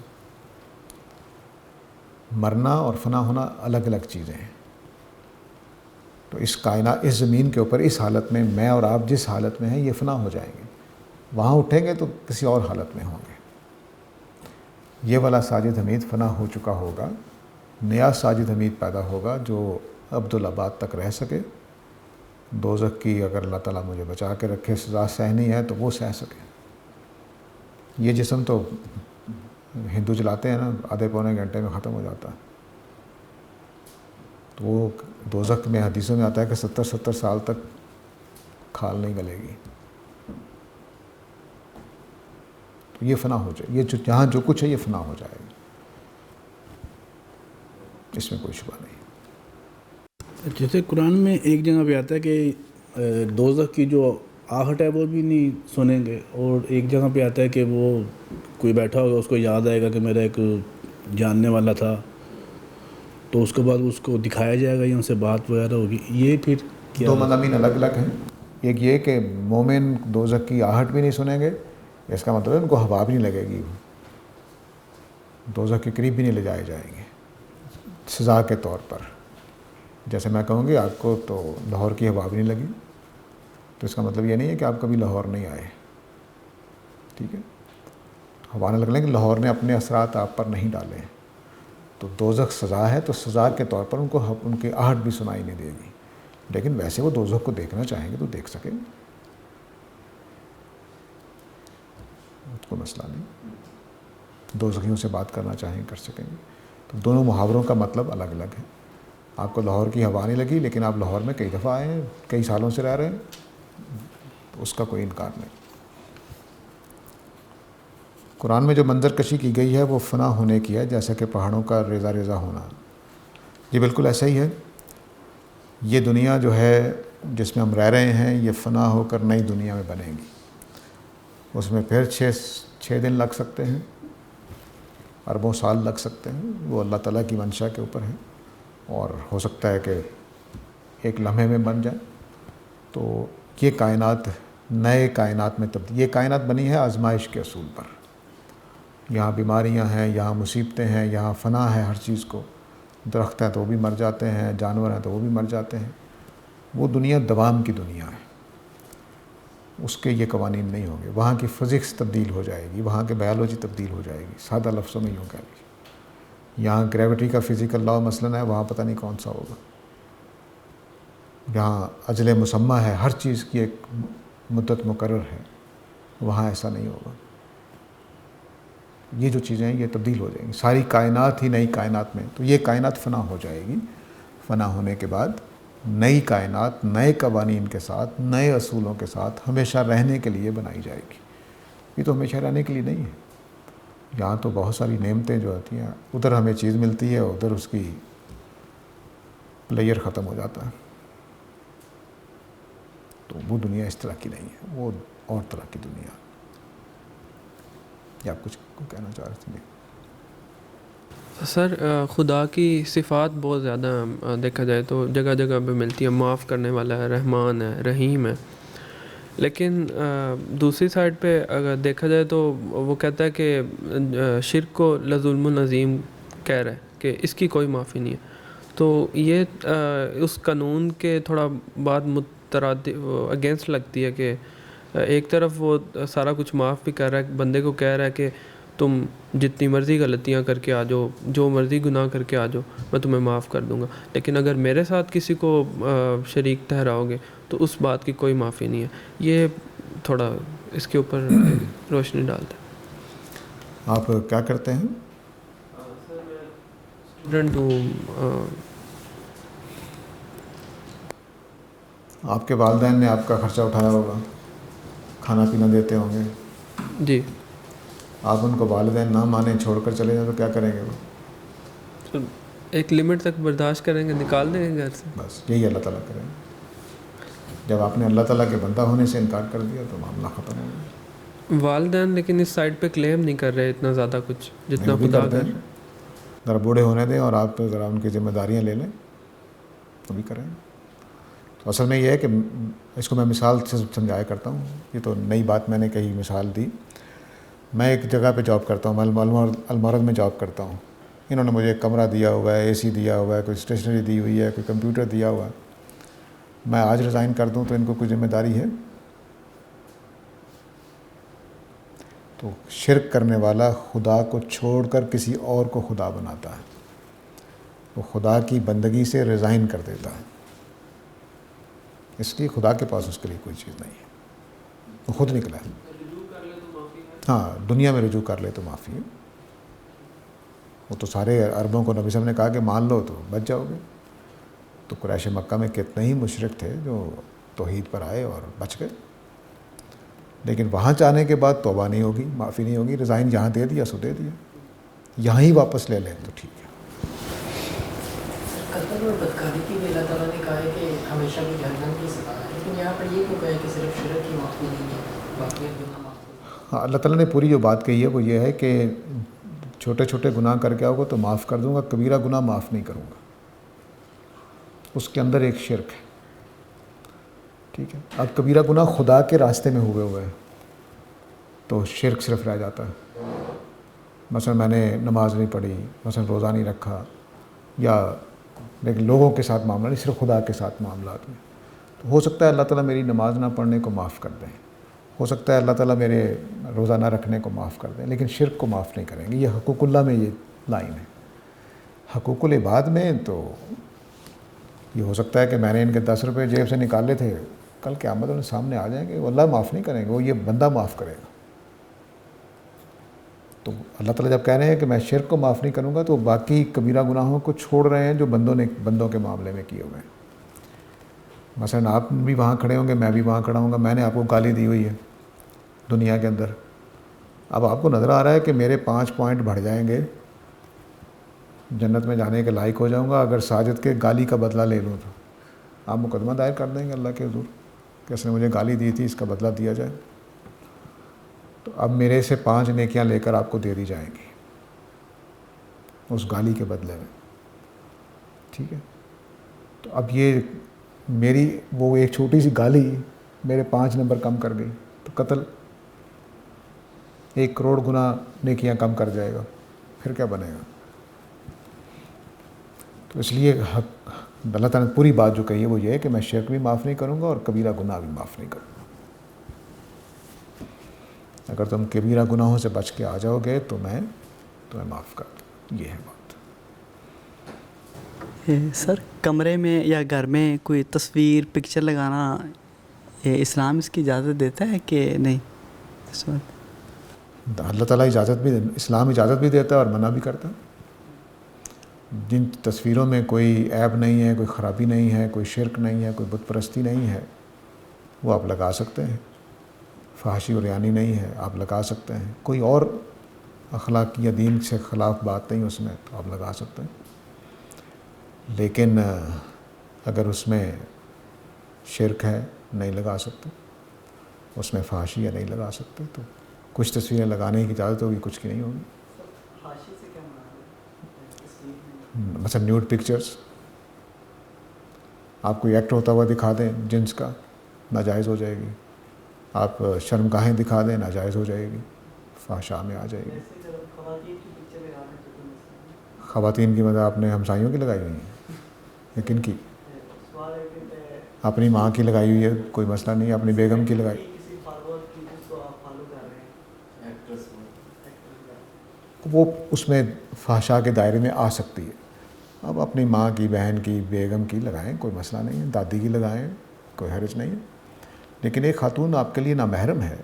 [SPEAKER 2] مرنا اور فنا ہونا الگ الگ چیزیں ہیں. تو اس کائنات، اس زمین کے اوپر اس حالت میں میں اور آپ جس حالت میں ہیں یہ فنا ہو جائیں گے. وہاں اٹھیں گے تو کسی اور حالت میں ہوں گے. یہ والا ساجد حمید فنا ہو چکا ہوگا. نیا ساجد حمید پیدا ہوگا جو عبدالآباد تک رہ سکے. دوزخ کی اگر اللہ تعالیٰ مجھے بچا کے رکھے سزا سہنی ہے تو وہ سہ سکے. یہ جسم تو ہندو جلاتے ہیں نا، آدھے پونے گھنٹے میں ختم ہو جاتا ہے. تو وہ دوزخ میں حدیثوں میں آتا ہے کہ 70 سال تک کھال نہیں گلے گی. تو یہ فنا ہو جائے. یہ جو جہاں جو کچھ ہے یہ فنا ہو جائے گا، اس میں کوئی شبہ نہیں.
[SPEAKER 6] جیسے قرآن میں ایک جگہ پہ آتا ہے کہ دوزخ کی جو آہٹ ہے وہ بھی نہیں سنیں گے، اور ایک جگہ پہ آتا ہے کہ وہ کوئی بیٹھا ہوگا اس کو یاد آئے گا کہ میرا ایک جاننے والا تھا، تو اس کے بعد اس کو دکھایا جائے گا یا ان سے بات وغیرہ ہوگی. یہ پھر کیا؟
[SPEAKER 2] دو مضامین الگ الگ ہیں. ایک یہ کہ مومن دوزخ کی آہٹ بھی نہیں سنیں گے، اس کا مطلب ہے ان کو ہوا بھی نہیں لگے گی، دوزخ کے قریب بھی نہیں لے جائے جائیں گے سزا کے طور پر. جیسے میں کہوں گی آپ کو تو لاہور کی ہوا بھی نہیں لگی، تو اس کا مطلب یہ نہیں ہے کہ آپ کبھی لاہور نہیں آئے. ٹھیک ہے، ہوا نہ لگنے کہ لاہور نے اپنے اثرات آپ پر نہیں ڈالے. تو دوزخ سزا ہے، تو سزا کے طور پر ان کو ان کی آہٹ بھی سنائی نہیں دے گی. لیکن ویسے وہ دوزخ کو دیکھنا چاہیں گے تو دیکھ سکیں گے، اس کو مسئلہ نہیں. دوزخیوں سے بات کرنا چاہیں کر سکیں گے. تو دونوں محاوروں کا مطلب الگ الگ ہے. آپ کو لاہور کی ہوا نہیں لگی لیکن آپ لاہور میں کئی دفعہ آئے ہیں، کئی سالوں سے رہ رہے ہیں، تو اس کا کوئی انکار نہیں. قرآن میں جو منظر کشی کی گئی ہے وہ فنا ہونے کی ہے، جیسا کہ پہاڑوں کا ریزہ ریزہ ہونا. یہ بالکل ایسا ہی ہے. یہ دنیا جو ہے جس میں ہم رہ رہے ہیں یہ فنا ہو کر نئی دنیا میں بنے گی. اس میں پھر 6 دن لگ سکتے ہیں، اربوں سال لگ سکتے ہیں. وہ اللہ تعالیٰ کی منشا کے اوپر ہے، اور ہو سکتا ہے کہ ایک لمحے میں بن جائے. تو یہ کائنات نئے کائنات میں یہ کائنات بنی ہے آزمائش کے اصول پر. یہاں بیماریاں ہیں، یہاں مصیبتیں ہیں، یہاں فنا ہے ہر چیز کو. درخت ہیں تو وہ بھی مر جاتے ہیں، جانور ہیں تو وہ بھی مر جاتے ہیں. وہ دنیا دوام کی دنیا ہے، اس کے یہ قوانین نہیں ہوں گے. وہاں کی فزکس تبدیل ہو جائے گی، وہاں کے بایولوجی تبدیل ہو جائے گی. سادہ لفظوں میں یوں کہہ لیجیے. یہاں گریوٹی کا فزیکل لا مثلاً ہے، وہاں پتہ نہیں کون سا ہوگا. یہاں اجل مسمى ہے، ہر چیز کی ایک مدت مقرر ہے، وہاں ایسا نہیں ہوگا. یہ جو چیزیں ہیں یہ تبدیل ہو جائیں گی. ساری کائنات ہی نئی کائنات میں. تو یہ کائنات فنا ہو جائے گی. فنا ہونے کے بعد نئی کائنات نئے قوانین کے ساتھ، نئے اصولوں کے ساتھ ہمیشہ رہنے کے لیے بنائی جائے گی. یہ تو ہمیشہ رہنے کے لیے نہیں ہے. یہاں تو بہت ساری نعمتیں جو ہوتی ہیں، ادھر ہمیں چیز ملتی ہے، ادھر اس کی پلیئر ختم ہو جاتا ہے. تو وہ دنیا اس طرح کی نہیں ہے، وہ اور طرح کی دنیا. یا آپ کچھ کہنا چاہ رہے تھے؟
[SPEAKER 4] سر خدا کی صفات بہت زیادہ دیکھا جائے تو جگہ جگہ پہ ملتی ہے. معاف کرنے والا ہے، رحمان ہے، رحیم ہے. لیکن دوسری سائڈ پہ اگر دیکھا جائے تو وہ کہتا ہے کہ شرک کو لظلم العظیم کہہ رہا ہے کہ اس کی کوئی معافی نہیں ہے. تو یہ اس قانون کے تھوڑا بات مترادف اگینسٹ لگتی ہے کہ ایک طرف وہ سارا کچھ معاف بھی کر رہا ہے, بندے کو کہہ رہا ہے کہ تم جتنی مرضی غلطیاں کر کے آ جاؤ, جو مرضی گناہ کر کے آ جاؤ, میں تمہیں معاف کر دوں گا, لیکن اگر میرے ساتھ کسی کو شریک ٹھہراؤ گے تو اس بات کی کوئی معافی نہیں ہے. یہ تھوڑا اس کے اوپر روشنی ڈالتا ہے.
[SPEAKER 2] آپ کیا کرتے ہیں؟
[SPEAKER 4] اسٹوڈنٹ ہوں.
[SPEAKER 2] آپ کے والدین نے آپ کا خرچہ اٹھایا ہوگا, کھانا پینا دیتے ہوں گے.
[SPEAKER 4] جی.
[SPEAKER 2] آپ ان کو والدین نہ مانیں, چھوڑ کر چلے جائیں تو کیا کریں گے وہ؟
[SPEAKER 4] تو ایک لمٹ تک برداشت کریں گے, نکال دیں گے گھر سے.
[SPEAKER 2] بس یہی اللہ تعالیٰ کریں. جب آپ نے اللہ تعالیٰ کے بندہ ہونے سے انکار کر دیا تو معاملہ ختم ہو گیا.
[SPEAKER 4] والدین لیکن اس سائڈ پہ کلیم نہیں کر رہے اتنا زیادہ کچھ جتنا خدا کر رہے.
[SPEAKER 2] ذرا بوڑھے ہونے دیں اور آپ ذرا ان کی ذمہ داریاں لے لیں تو بھی کریں. تو اصل میں یہ ہے کہ اس کو میں مثال سے سمجھایا کرتا ہوں. یہ تو نئی بات میں نے کہی, مثال دی. میں ایک جگہ پہ جاب کرتا ہوں, میں المارد میں جاب کرتا ہوں. انہوں نے مجھے ایک کمرہ دیا ہوا ہے, اے سی دیا ہوا ہے, کوئی اسٹیشنری دی ہوئی ہے, کوئی کمپیوٹر دیا ہوا ہے. میں آج ریزائن کر دوں تو ان کو کوئی ذمہ داری ہے؟ تو شرک کرنے والا خدا کو چھوڑ کر کسی اور کو خدا بناتا ہے, وہ خدا کی بندگی سے ریزائن کر دیتا ہے. اس لیے خدا کے پاس اس کے لیے کوئی چیز نہیں ہے, وہ خود نکلا ہے. ہاں, دنیا میں رجوع کر لے تو معافی ہے. وہ تو سارے عربوں کو نبی صلی اللہ علیہ وسلم نے کہا کہ مان لو تو بچ جاؤ گے. تو قریش مکہ میں کتنے ہی مشرک تھے جو توحید پر آئے اور بچ گئے. لیکن وہاں جانے کے بعد توبہ نہیں ہوگی, معافی نہیں ہوگی. ریزائن جہاں دے دیا سو دے دیا, یہاں ہی واپس لے لیں تو ٹھیک ہے.
[SPEAKER 5] قتل اور بدکاری کی بھی اللہ تعالیٰ نے کہا ہے کہ ہمیشہ کی جہنم کی سزا ہے, لیکن یہاں پر یہ کیوں کہا ہے کہ صرف شرک کی معافی نہیں ہے, باقی گناہ معاف؟
[SPEAKER 2] ہاں, اللہ تعالیٰ نے پوری جو بات کہی ہے وہ یہ ہے کہ چھوٹے چھوٹے گناہ کر کے آؤ گے تو معاف کر دوں گا, کبیرہ گناہ معاف نہیں کروں گا. اس کے اندر ایک شرک ہے. ٹھیک ہے, اب کبیرہ گناہ خدا کے راستے میں ہوئے ہیں تو شرک صرف رہ جاتا ہے. مثلا میں نے نماز نہیں پڑھی, مثلا روزہ نہیں رکھا, یا لیکن لوگوں کے ساتھ معاملہ نہیں, صرف خدا کے ساتھ معاملات میں. تو ہو سکتا ہے اللہ تعالیٰ میری نماز نہ پڑھنے کو معاف کر دیں, ہو سکتا ہے اللہ تعالیٰ میرے روزہ نہ رکھنے کو معاف کر دیں, لیکن شرک کو معاف نہیں کریں گے. یہ حقوق اللہ میں یہ لائن ہے. حقوق العباد میں تو یہ ہو سکتا ہے کہ میں نے ان کے 10 روپے جیب سے نکالے تھے, کل قیامت ان سامنے آ جائیں گے, وہ اللہ معاف نہیں کریں گے, وہ یہ بندہ معاف کرے گا. تو اللہ تعالیٰ جب کہہ رہے ہیں کہ میں شرک کو معاف نہیں کروں گا تو باقی کبیرہ گناہوں کو چھوڑ رہے ہیں جو بندوں کے معاملے میں کیے ہوئے ہیں. مثلا آپ بھی وہاں کھڑے ہوں گے, میں بھی وہاں کھڑا ہوں گا, میں نے آپ کو گالی دی ہوئی ہے دنیا کے اندر. اب آپ کو نظر آ رہا ہے کہ میرے 5 پوائنٹ بڑھ جائیں گے, جنت میں جانے کے لائق ہو جاؤں گا اگر ساجد کے گالی کا بدلہ لے لوں. تو آپ مقدمہ دائر کر دیں گے اللہ کے حضور کہ اس نے مجھے گالی دی تھی, اس کا بدلہ دیا جائے. تو اب میرے سے 5 نیکیاں لے کر آپ کو دے دی جائیں گی اس گالی کے بدلے میں. ٹھیک ہے, تو اب یہ میری وہ ایک چھوٹی سی گالی میرے 5 نمبر کم کر گئی, تو قتل 1 کروڑ گنا نیکیاں کم کر جائے گا, پھر کیا بنے گا. تو اس لیے اللہ تعالیٰ نے پوری بات جو کہی ہے وہ یہ ہے کہ میں شرک بھی معاف نہیں کروں گا اور کبیرہ گناہ بھی معاف نہیں کروں گا. اگر تم کبیرہ گناہوں سے بچ کے آ جاؤ گے تو میں تمہیں معاف کر دوں. یہ ہے بات.
[SPEAKER 7] سر, کمرے میں یا گھر میں کوئی تصویر پکچر لگانا اسلام اس کی اجازت دیتا ہے کہ نہیں؟
[SPEAKER 2] اللہ تعالیٰ اسلام اجازت بھی دیتا ہے اور منع بھی کرتا ہے. جن تصویروں میں کوئی عیب نہیں ہے, کوئی خرابی نہیں ہے, کوئی شرک نہیں ہے, کوئی بت پرستی نہیں ہے, وہ آپ لگا سکتے ہیں. فحاشی اور ریانی نہیں ہے, آپ لگا سکتے ہیں. کوئی اور اخلاق یا دین سے خلاف بات نہیں اس میں, تو آپ لگا سکتے ہیں. لیکن اگر اس میں شرک ہے نہیں لگا سکتے, اس میں فحاشی ہے نہیں لگا سکتے. تو کچھ تصویریں لگانے کی اجازت ہوگی, کچھ کی نہیں ہوگی. مثلا نیوڈ پکچرز آپ کوئی ایکٹ ہوتا ہوا دکھا دیں جنس کا, ناجائز ہو جائے گی. آپ شرمگاہیں دکھا دیں ناجائز ہو جائے گی، فحشاء میں آ جائے گی۔ خواتین کی مدد آپ نے ہمسائیوں کی لگائی ہوئی ہیں یا کن کی؟ اپنی ماں کی لگائی ہوئی ہے، کوئی مسئلہ نہیں، اپنی بیگم کی لگائی، وہ اس میں فحشاء کے دائرے میں آ سکتی ہے۔ اب اپنی ماں کی، بہن کی، بیگم کی لگائیں، کوئی مسئلہ نہیں ہے، دادی کی لگائیں، کوئی حرج نہیں ہے، لیکن ایک خاتون آپ کے لیے نامحرم ہے،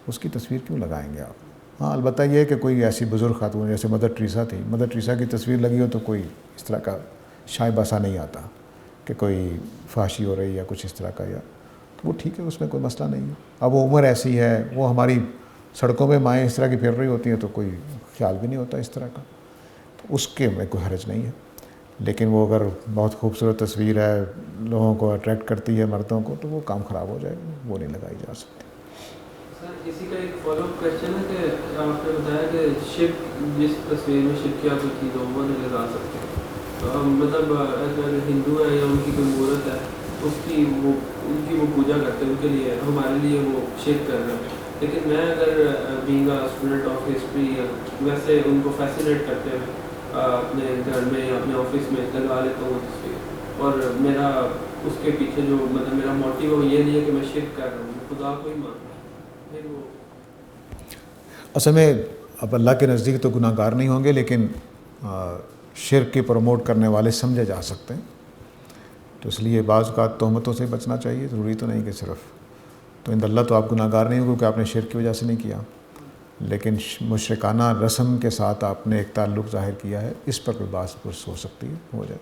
[SPEAKER 2] اس کی تصویر کیوں لگائیں گے آپ؟ ہاں البتہ یہ ہے کہ کوئی ایسی بزرگ خاتون جیسے مدر ٹریسا تھی، مدر ٹریسا کی تصویر لگی ہو تو کوئی اس طرح کا شائبہ سا نہیں آتا کہ کوئی فحاشی ہو رہی ہے یا کچھ اس طرح کا، یا تو وہ ٹھیک ہے، اس میں کوئی مسئلہ نہیں ہے۔ اب وہ عمر ایسی ہے، وہ ہماری سڑکوں میں مائیں اس طرح کی پھر رہی ہوتی ہیں تو کوئی خیال بھی نہیں ہوتا اس طرح کا، تو اس کے میں کوئی حرج نہیں ہے۔ لیکن وہ اگر بہت خوبصورت تصویر ہے، لوگوں کو اٹریکٹ کرتی ہے مردوں کو، تو وہ کام خراب ہو جائے گا، وہ نہیں لگائی جا سکتی۔
[SPEAKER 4] سر اسی کا ایک فالو اپ کویشچن ہے کہ آپ نے بتایا کہ شرک، جس تصویر میں شرک کیا کوئی چیز ہو وہ نہیں لگا سکتے، مطلب اگر ہندو ہے یا ان کی کوئی مورت ہے، اس کی وہ پوجا کرتے ہیں، ان کے لیے ہمارے لیے وہ شرک کر رہے ہیں، لیکن میں اگر being a student of history ویسے ان کو فیسینیٹ کرتے ہوئے اپنے گھر میں یا اپنے آفس میں لگا لیتا ہوں تصویر، اور میرا اس کے پیچھے جو مطلب میرا موٹیو یہ نہیں ہے کہ میں شرک کر رہا ہوں، خدا کو ہی مان رہا ہوں، پھر وہ
[SPEAKER 2] اصل میں اب اللہ کے نزدیک تو گناہ گار نہیں ہوں گے، لیکن شرک کی پروموٹ کرنے والے سمجھے جا سکتے ہیں، تو اس لیے بعض اوقات تہمتوں سے بچنا چاہیے، ضروری تو نہیں کہ صرف تو عند اللہ تو آپ گناہ گار نہیں ہوں کیونکہ آپ نے شرک کی وجہ سے نہیں کیا، لیکن مشرکانہ رسم کے ساتھ آپ نے ایک تعلق ظاہر کیا ہے، اس پر کوئی بحث پرس ہو سکتی ہے، ہو جائے،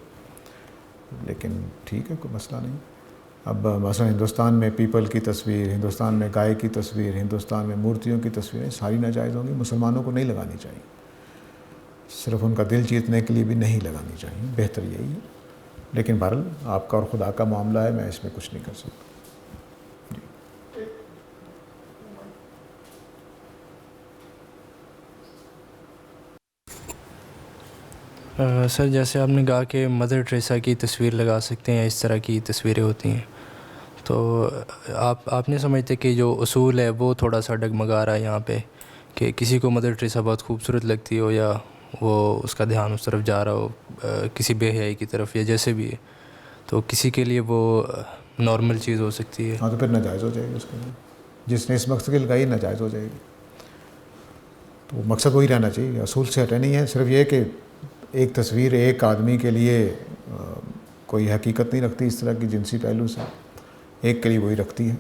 [SPEAKER 2] لیکن ٹھیک ہے، کوئی مسئلہ نہیں۔ اب مثلا ہندوستان میں پیپل کی تصویر، ہندوستان میں گائے کی تصویر، ہندوستان میں مورتیوں کی تصویریں ساری ناجائز ہوں گی، مسلمانوں کو نہیں لگانی چاہیے، صرف ان کا دل جیتنے کے لیے بھی نہیں لگانی چاہیے، بہتر یہی ہے، لیکن بہرحال آپ کا اور خدا کا معاملہ ہے، میں اس میں کچھ نہیں کر سکتا۔
[SPEAKER 8] سر جیسے آپ نے کہا کہ مدر ٹریسا کی تصویر لگا سکتے ہیں یا اس طرح کی تصویریں ہوتی ہیں، تو آپ نے سمجھتے کہ جو اصول ہے وہ تھوڑا سا ڈگمگا رہا ہے یہاں پہ، کہ کسی کو مدر ٹریسا بہت خوبصورت لگتی ہو یا وہ اس کا دھیان اس طرف جا رہا ہو کسی بے حیائی کی طرف یا جیسے بھی ہے، تو کسی کے لیے وہ نارمل چیز ہو سکتی ہے۔
[SPEAKER 2] ہاں تو پھر ناجائز ہو جائے گی، اس کے لیے جس نے اس مقصد کی لگائی ناجائز ہو جائے گی، تو وہ مقصد وہی رہنا چاہیے، اصول سے ہٹے نہیں ہے، صرف یہ کہ ایک تصویر ایک آدمی کے لیے کوئی حقیقت نہیں رکھتی اس طرح کی جنسی پہلو سے، ایک کے لیے وہی رکھتی ہے۔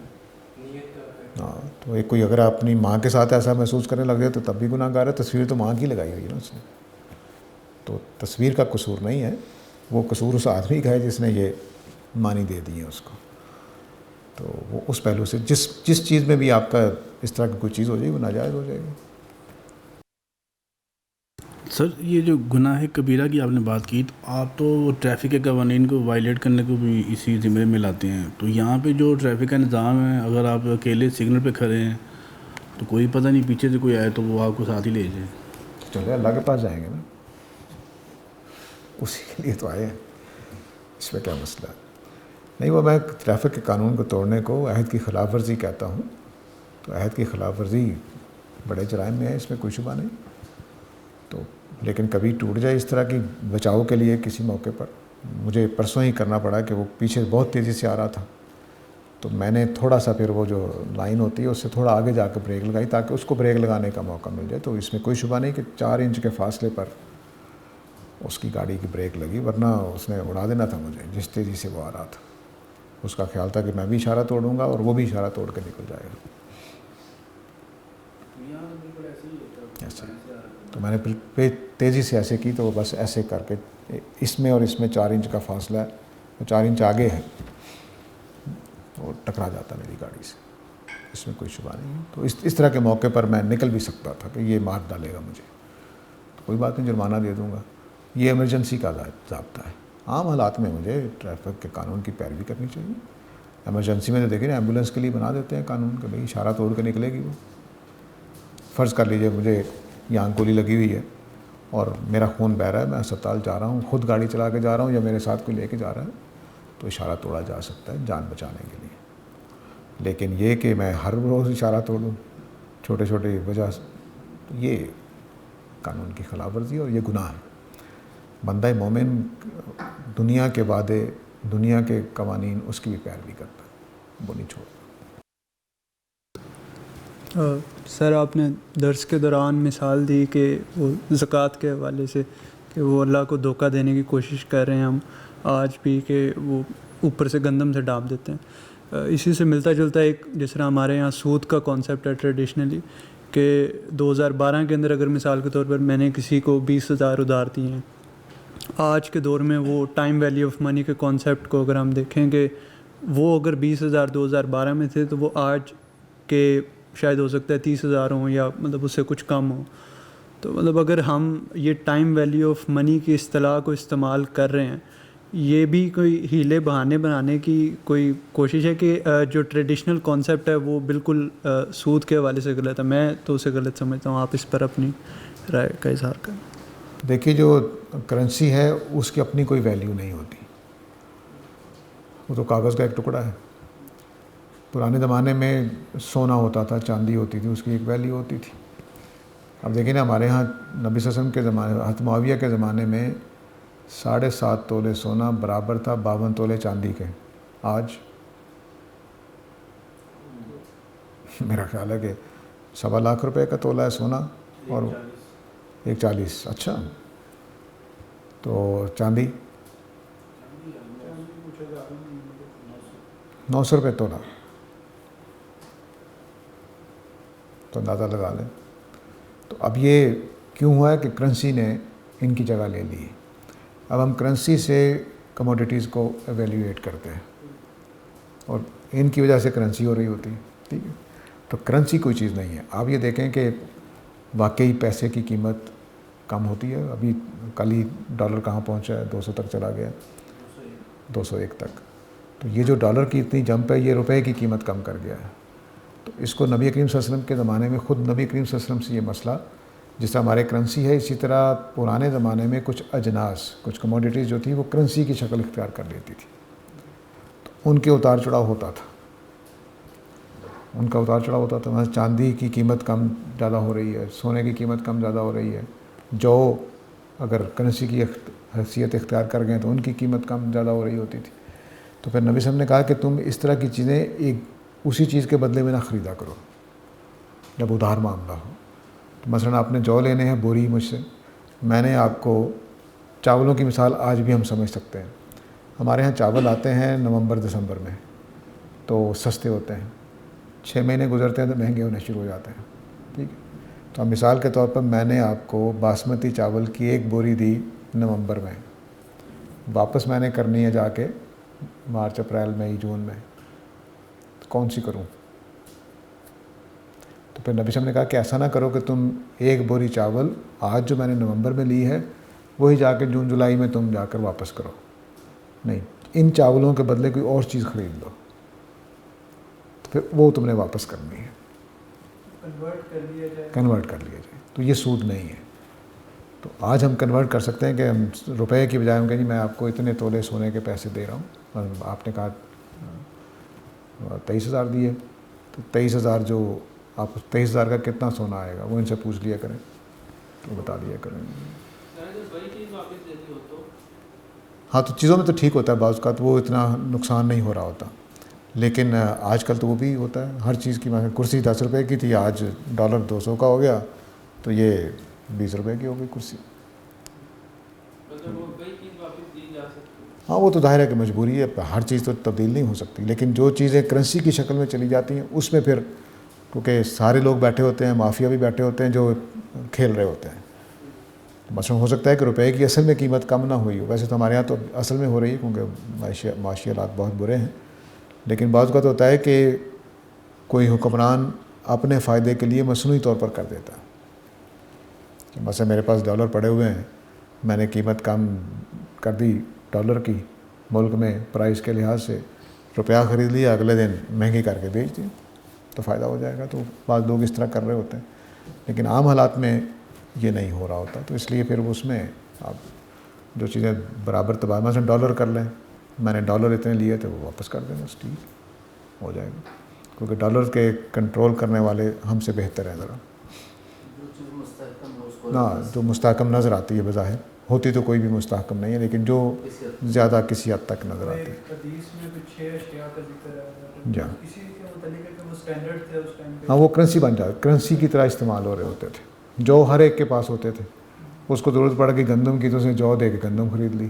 [SPEAKER 2] ہاں تو ایک کوئی اگر اپنی ماں کے ساتھ ایسا محسوس کرنے لگ جائے تو تب بھی گناہ گار ہے، تصویر تو ماں کی لگائی ہوئی ہے نا اس نے، تو تصویر کا قصور نہیں ہے، وہ قصور اس آدمی کا ہے جس نے یہ معنی دے دی ہے اس کو، تو وہ اس پہلو سے جس چیز میں بھی آپ کا اس طرح کی کوئی چیز ہو جائے گی وہ ناجائز ہو جائے گی۔
[SPEAKER 6] سر یہ جو گناہ کبیرہ کی آپ نے بات کی، تو آپ تو ٹریفک کے قوانین کو وائلیٹ کرنے کو بھی اسی ذمے میں لاتے ہیں، تو یہاں پہ جو ٹریفک کا نظام ہے، اگر آپ اکیلے سگنل پہ کھڑے ہیں تو کوئی پتہ نہیں پیچھے سے کوئی آئے تو وہ آپ کو ساتھ ہی لے جائے،
[SPEAKER 2] چلے اللہ کے پاس جائیں گے نا، اسی کے لیے تو آئے ہیں، اس میں کیا مسئلہ ہے؟ نہیں، وہ میں ٹریفک کے قانون کو توڑنے کو عہد کی خلاف ورزی کہتا ہوں، تو عہد کی خلاف ورزی بڑے جرائم میں ہے، اس میں کوئی شبہ نہیں، تو لیکن کبھی ٹوٹ جائے اس طرح کی بچاؤ کے لیے کسی موقع پر، مجھے پرسوں ہی کرنا پڑا کہ وہ پیچھے بہت تیزی سے آ رہا تھا، تو میں نے تھوڑا سا پھر وہ جو لائن ہوتی ہے اس سے تھوڑا آگے جا کے بریک لگائی تاکہ اس کو بریک لگانے کا موقع مل جائے، تو اس میں کوئی شبہ نہیں کہ 4 انچ کے فاصلے پر اس کی گاڑی کی بریک لگی، ورنہ اس نے اڑا دینا تھا مجھے جس تیزی سے وہ آ رہا تھا، اس کا خیال تھا کہ میں بھی اشارہ توڑوں گا اور وہ بھی اشارہ توڑ کے نکل جائے گا، ایسے تو میں نے پھر تیزی سے ایسے کی تو وہ بس ایسے کر کے اس میں اور اس میں 4 انچ کا فاصلہ ہے، وہ 4 انچ آگے ہے، وہ ٹکرا جاتا میری گاڑی سے، اس میں کوئی شبہ نہیں ہے، تو اس طرح کے موقع پر میں نکل بھی سکتا تھا کہ یہ مار ڈالے گا مجھے، تو کوئی بات نہیں، جرمانہ دے دوں گا، یہ ایمرجنسی کا ضابطہ ہے، عام حالات میں مجھے ٹریفک کے قانون کی پیروی کرنی چاہیے، ایمرجنسی میں تو دیکھیں نا ایمبولینس کے لیے بنا دیتے ہیں قانون کہ بھئی اشارہ توڑ کے نکلے گی، وہ فرض کر لیجئے مجھے یہاں گولی لگی ہوئی ہے اور میرا خون بہہ رہا ہے، میں اسپتال جا رہا ہوں، خود گاڑی چلا کے جا رہا ہوں یا میرے ساتھ کوئی لے کے جا رہا ہے، تو اشارہ توڑا جا سکتا ہے جان بچانے کے لیے، لیکن یہ کہ میں ہر روز اشارہ توڑوں چھوٹے چھوٹے وجہ سے، یہ قانون کی خلاف ورزی ہے اور یہ گناہ ہے۔ بندہ مومن دنیا کے وعدے، دنیا کے قوانین، اس کی بھی پیروی کرتا ہے، وہ نہیں چھوڑتا۔
[SPEAKER 9] سر آپ نے درس کے دوران مثال دی کہ وہ زکوٰۃ کے حوالے سے کہ وہ اللہ کو دھوکہ دینے کی کوشش کر رہے ہیں ہم آج بھی، کہ وہ اوپر سے گندم سے ڈانپ دیتے ہیں۔ اسی سے ملتا جلتا ایک جس طرح ہمارے یہاں سود کا کانسیپٹ ہے ٹریڈیشنلی، کہ 2012 کے اندر اگر مثال کے طور پر میں نے کسی کو 20,000 ادھار دیے ہیں، آج کے دور میں وہ ٹائم ویلیو آف منی کے کانسیپٹ کو اگر ہم دیکھیں کہ وہ اگر 20,000 2012 میں تھے تو وہ آج کے شاید ہو سکتا ہے 30,000 ہوں یا مطلب اس سے کچھ کم ہوں۔ تو مطلب اگر ہم یہ ٹائم ویلیو آف منی کی اصطلاح کو استعمال کر رہے ہیں، یہ بھی کوئی ہیلے بہانے بنانے کی کوئی کوشش ہے کہ جو ٹریڈیشنل کانسیپٹ ہے وہ بالکل سود کے حوالے سے غلط ہے؟ میں تو اسے غلط سمجھتا ہوں، آپ اس پر اپنی رائے کا اظہار کریں۔
[SPEAKER 2] دیکھیے جو کرنسی ہے اس کی اپنی کوئی ویلیو نہیں ہوتی، وہ تو کاغذ کا ایک ٹکڑا ہے۔ پرانے زمانے میں سونا ہوتا تھا، چاندی ہوتی تھی، اس کی ایک ویلیو ہوتی تھی۔ اب دیکھیں نا ہمارے ہاں نبی صلی اللہ علیہ وسلم کے زمانے، حضرت معاویہ کے زمانے میں 7.5 تولے سونا برابر تھا 52 تولے چاندی کے۔ آج میرا خیال ہے کہ 1.25 لاکھ روپے کا تولہ ہے سونا اور 1.40۔ اچھا، تو چاندی 900 روپے تولہ، تو اندازہ لگا لیں۔ تو اب یہ کیوں ہوا ہے کہ کرنسی نے ان کی جگہ لے لی۔ اب ہم کرنسی سے کموڈیٹیز کو ایویلیویٹ کرتے ہیں اور ان کی وجہ سے کرنسی ہو رہی ہوتی ہے، ٹھیک ہے۔ تو کرنسی کوئی چیز نہیں ہے۔ آپ یہ دیکھیں کہ واقعی پیسے کی قیمت کم ہوتی ہے۔ ابھی کل ہی ڈالر کہاں پہنچا ہے، 200 تک چلا گیا، 201 تک۔ تو یہ جو ڈالر کی اتنی جمپ ہے، یہ روپے کی قیمت کم کر گیا ہے۔ تو اس کو نبی کریم صلی اللہ علیہ وسلم کے زمانے میں خود نبی کریم صلی اللہ علیہ وسلم سے یہ مسئلہ، جس طرح ہمارے کرنسی ہے، اسی طرح پرانے زمانے میں کچھ اجناس، کچھ کموڈیٹیز جو تھی وہ کرنسی کی شکل اختیار کر لیتی تھی، تو ان کے اتار چڑھاؤ ہوتا تھا، ان کا اتار چڑھاؤ ہوتا تھا۔ مثلا چاندی کی قیمت کم زیادہ ہو رہی ہے، سونے کی قیمت کم زیادہ ہو رہی ہے، جو اگر کرنسی کی حیثیت اختیار کر گئے تو ان کی قیمت کم زیادہ ہو رہی ہوتی تھی۔ تو پھر نبی صلی اللہ علیہ وسلم نے کہا کہ تم اس طرح کی چیزیں ایک اسی چیز کے بدلے میں نہ خریدا کرو جب ادھار معاملہ ہو۔ تو مثلا آپ نے جو لینے ہیں بوری مجھ سے، میں نے آپ کو چاولوں کی مثال آج بھی ہم سمجھ سکتے ہیں۔ ہمارے ہاں چاول آتے ہیں نومبر دسمبر میں، تو سستے ہوتے ہیں، 6 مہینے گزرتے ہیں تو مہنگے ہونے شروع ہو جاتے ہیں، ٹھیک ہے۔ تو اب مثال کے طور پر میں نے آپ کو باسمتی چاول کی 1 بوری دی نومبر میں، واپس میں نے کرنی ہے جا کے مارچ اپریل مئی جون میں، تو کون سی کروں؟ تو پھر نبی صلی اللہ علیہ وسلم نے کہا کہ ایسا نہ کرو کہ تم 1 بوری چاول آج جو میں نے نومبر میں لی ہے وہی جا کے جون جولائی میں تم جا کر واپس کرو، نہیں، ان چاولوں کے بدلے کوئی اور چیز خرید لو، تو پھر وہ تم نے واپس کرنی ہے، کنورٹ کر لیا جائے۔ تو یہ سود نہیں ہے۔ تو آج ہم کنورٹ کر سکتے ہیں کہ ہم روپے کی بجائے ہم کہیں جی میں آپ کو اتنے تولے سونے کے پیسے دے رہا ہوں، آپ نے کہا 23,000 دیے، تو 23,000 جو آپ 23,000 کا کتنا سونا آئے گا وہ ان سے پوچھ لیا کریں، تو بتا دیا کریں۔ ہاں تو چیزوں میں تو ٹھیک ہوتا ہے، بعض اوقات وہ اتنا نقصان نہیں ہو رہا ہوتا، لیکن آج کل تو وہ بھی ہوتا ہے ہر چیز کی۔ کرسی 10 روپے کی تھی، آج ڈالر 200 کا ہو گیا، تو یہ 20 روپے کی ہو گئی کرسی۔ ہاں وہ تو ظاہر ہے کہ مجبوری ہے، ہر چیز تو تبدیل نہیں ہو سکتی، لیکن جو چیزیں کرنسی کی شکل میں چلی جاتی ہیں اس میں پھر کیونکہ سارے لوگ بیٹھے ہوتے ہیں، مافیا بھی بیٹھے ہوتے ہیں جو کھیل رہے ہوتے ہیں۔ مثلا ہو سکتا ہے کہ روپے کی اصل میں قیمت کم نہ ہوئی ہو، ویسے تو ہمارے یہاں تو اصل میں ہو رہی ہے کیونکہ معاشی حالات بہت برے ہیں، لیکن بعض اوقات ہوتا ہے کہ کوئی حکمران اپنے فائدے کے لیے مصنوعی طور پر کر دیتا ہے۔ مثلا میرے پاس ڈالر پڑے ہوئے ہیں، میں نے قیمت کم کر دی ڈالر کی ملک میں پرائز کے لحاظ سے، روپیہ خرید لیا، اگلے دن مہنگی کر کے بیچ دی تو فائدہ ہو جائے گا۔ تو بعض لوگ اس طرح کر رہے ہوتے ہیں، لیکن عام حالات میں یہ نہیں ہو رہا ہوتا، تو اس لیے پھر اس میں آپ جو چیزیں برابر تبادلہ، مثلا ڈالر کر لیں، میں نے ڈالر اتنے لیے تو وہ واپس کر دیں، بس ٹھیک ہو جائے گا، کیونکہ ڈالر کے کنٹرول کرنے والے ہم سے بہتر ہیں ذرا. نا جو مستحکم نظر آتی ہے بظاہر، ہوتی تو کوئی بھی مستحکم نہیں ہے، لیکن جو زیادہ کسی حد تک نظر آتی ہے. جا ہاں وہ کرنسی بن جاتا، کرنسی کی طرح استعمال ہو رہے ہوتے تھے. جو ہر ایک کے پاس ہوتے تھے، اس کو ضرورت پڑ گئی گندم کی تو اس نے جو دے کے گندم خرید لی،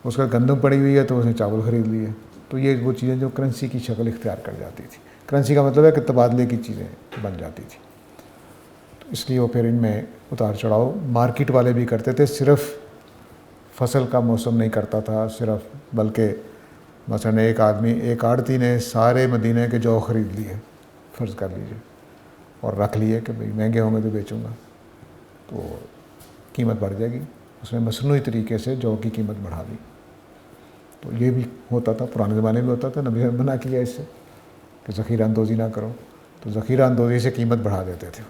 [SPEAKER 2] اس کا گندم پڑی ہوئی ہے تو اس نے چاول خرید لیے. تو یہ وہ چیزیں جو کرنسی کی شکل اختیار کر جاتی تھی. کرنسی کا مطلب ہے کہ تبادلے کی چیزیں بن جاتی تھی. تو اس لیے وہ پھر ان میں اتار چڑھاؤ مارکیٹ والے بھی کرتے تھے. صرف فصل کا موسم نہیں کرتا تھا صرف، بلکہ مثلاً ایک آڑتی نے سارے مدینے کے جو خرید لیے فرض کر لیجیے، اور رکھ لیے کہ بھئی مہنگے ہوں گے تو بیچوں گا، تو قیمت بڑھ جائے گی. اس نے مصنوعی طریقے سے جو کی قیمت بڑھا دی. تو یہ بھی ہوتا تھا، پرانے زمانے میں ہوتا تھا. نبی نے منع کیا اس سے کہ ذخیرہ اندوزی نہ کرو، تو ذخیرہ اندوزی سے قیمت بڑھا دیتے تھے.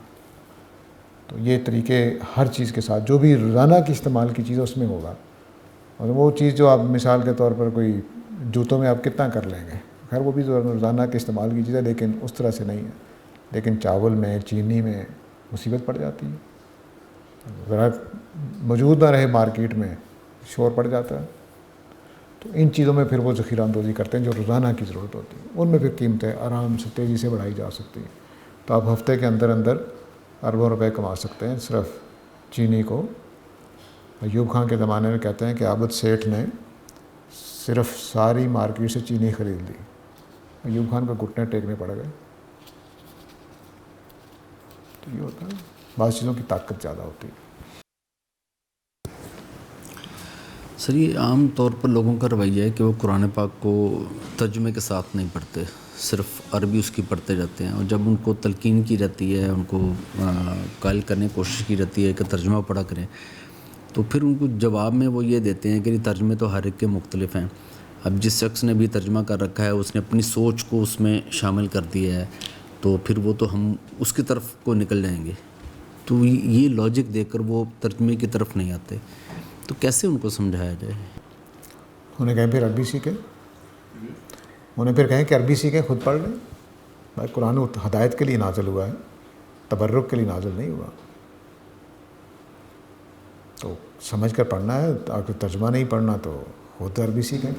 [SPEAKER 2] تو یہ طریقے ہر چیز کے ساتھ جو بھی روزانہ کی استعمال کی چیز ہے اس میں ہوگا. اور وہ چیز جو آپ مثال کے طور پر کوئی جوتوں میں آپ کتنا کر لیں گے، خیر وہ بھی روزانہ کے استعمال کی چیز ہے، لیکن اس طرح سے نہیں ہے. لیکن چاول میں، چینی میں مصیبت پڑ جاتی ہے. ذرا موجود نہ رہے مارکیٹ میں شور پڑ جاتا ہے. تو ان چیزوں میں پھر وہ ذخیرہ اندوزی کرتے ہیں جو روزانہ کی ضرورت ہوتی ہے. ان میں پھر قیمتیں آرام سے تیزی سے بڑھائی جا سکتی ہیں. تو آپ ہفتے کے اندر اندر اربوں روپے کما سکتے ہیں صرف چینی کو. ایوب خان کے زمانے میں کہتے ہیں کہ عابد سیٹھ نے صرف ساری مارکیٹ سے چینی خرید لی. ایوب خان کا گھٹنے ٹیکنے پڑ گئے. تو یہ ہوتا ہے، بعض چیزوں کی طاقت زیادہ ہوتی ہے.
[SPEAKER 1] سر یہ عام طور پر لوگوں کا رویہ ہے کہ وہ قرآن پاک کو ترجمے کے ساتھ نہیں پڑھتے، صرف عربی اس کی پڑھتے جاتے ہیں. اور جب ان کو تلقین کی جاتی ہے، ان کو قائل کرنے کی کوشش کی جاتی ہے کہ ترجمہ پڑھا کریں، تو پھر ان کو جواب میں وہ یہ دیتے ہیں کہ ترجمے تو ہر ایک کے مختلف ہیں. اب جس شخص نے بھی ترجمہ کر رکھا ہے اس نے اپنی سوچ کو اس میں شامل کر دیا ہے، تو پھر وہ تو ہم اس کی طرف کو نکل جائیں گے. تو یہ لاجک دے کر وہ ترجمے کی طرف نہیں آتے. تو کیسے ان کو سمجھایا جائے؟
[SPEAKER 2] انہیں کہیں پھر عربی سیکھیں، انہیں پھر کہیں کہ عربی سیکھیں، خود پڑھ لیں. بھائی قرآن ہدایت کے لیے نازل ہوا ہے، تبرک کے لیے نازل نہیں ہوا. تو سمجھ کر پڑھنا ہے. اگر ترجمہ نہیں پڑھنا تو خود عربی سیکھیں.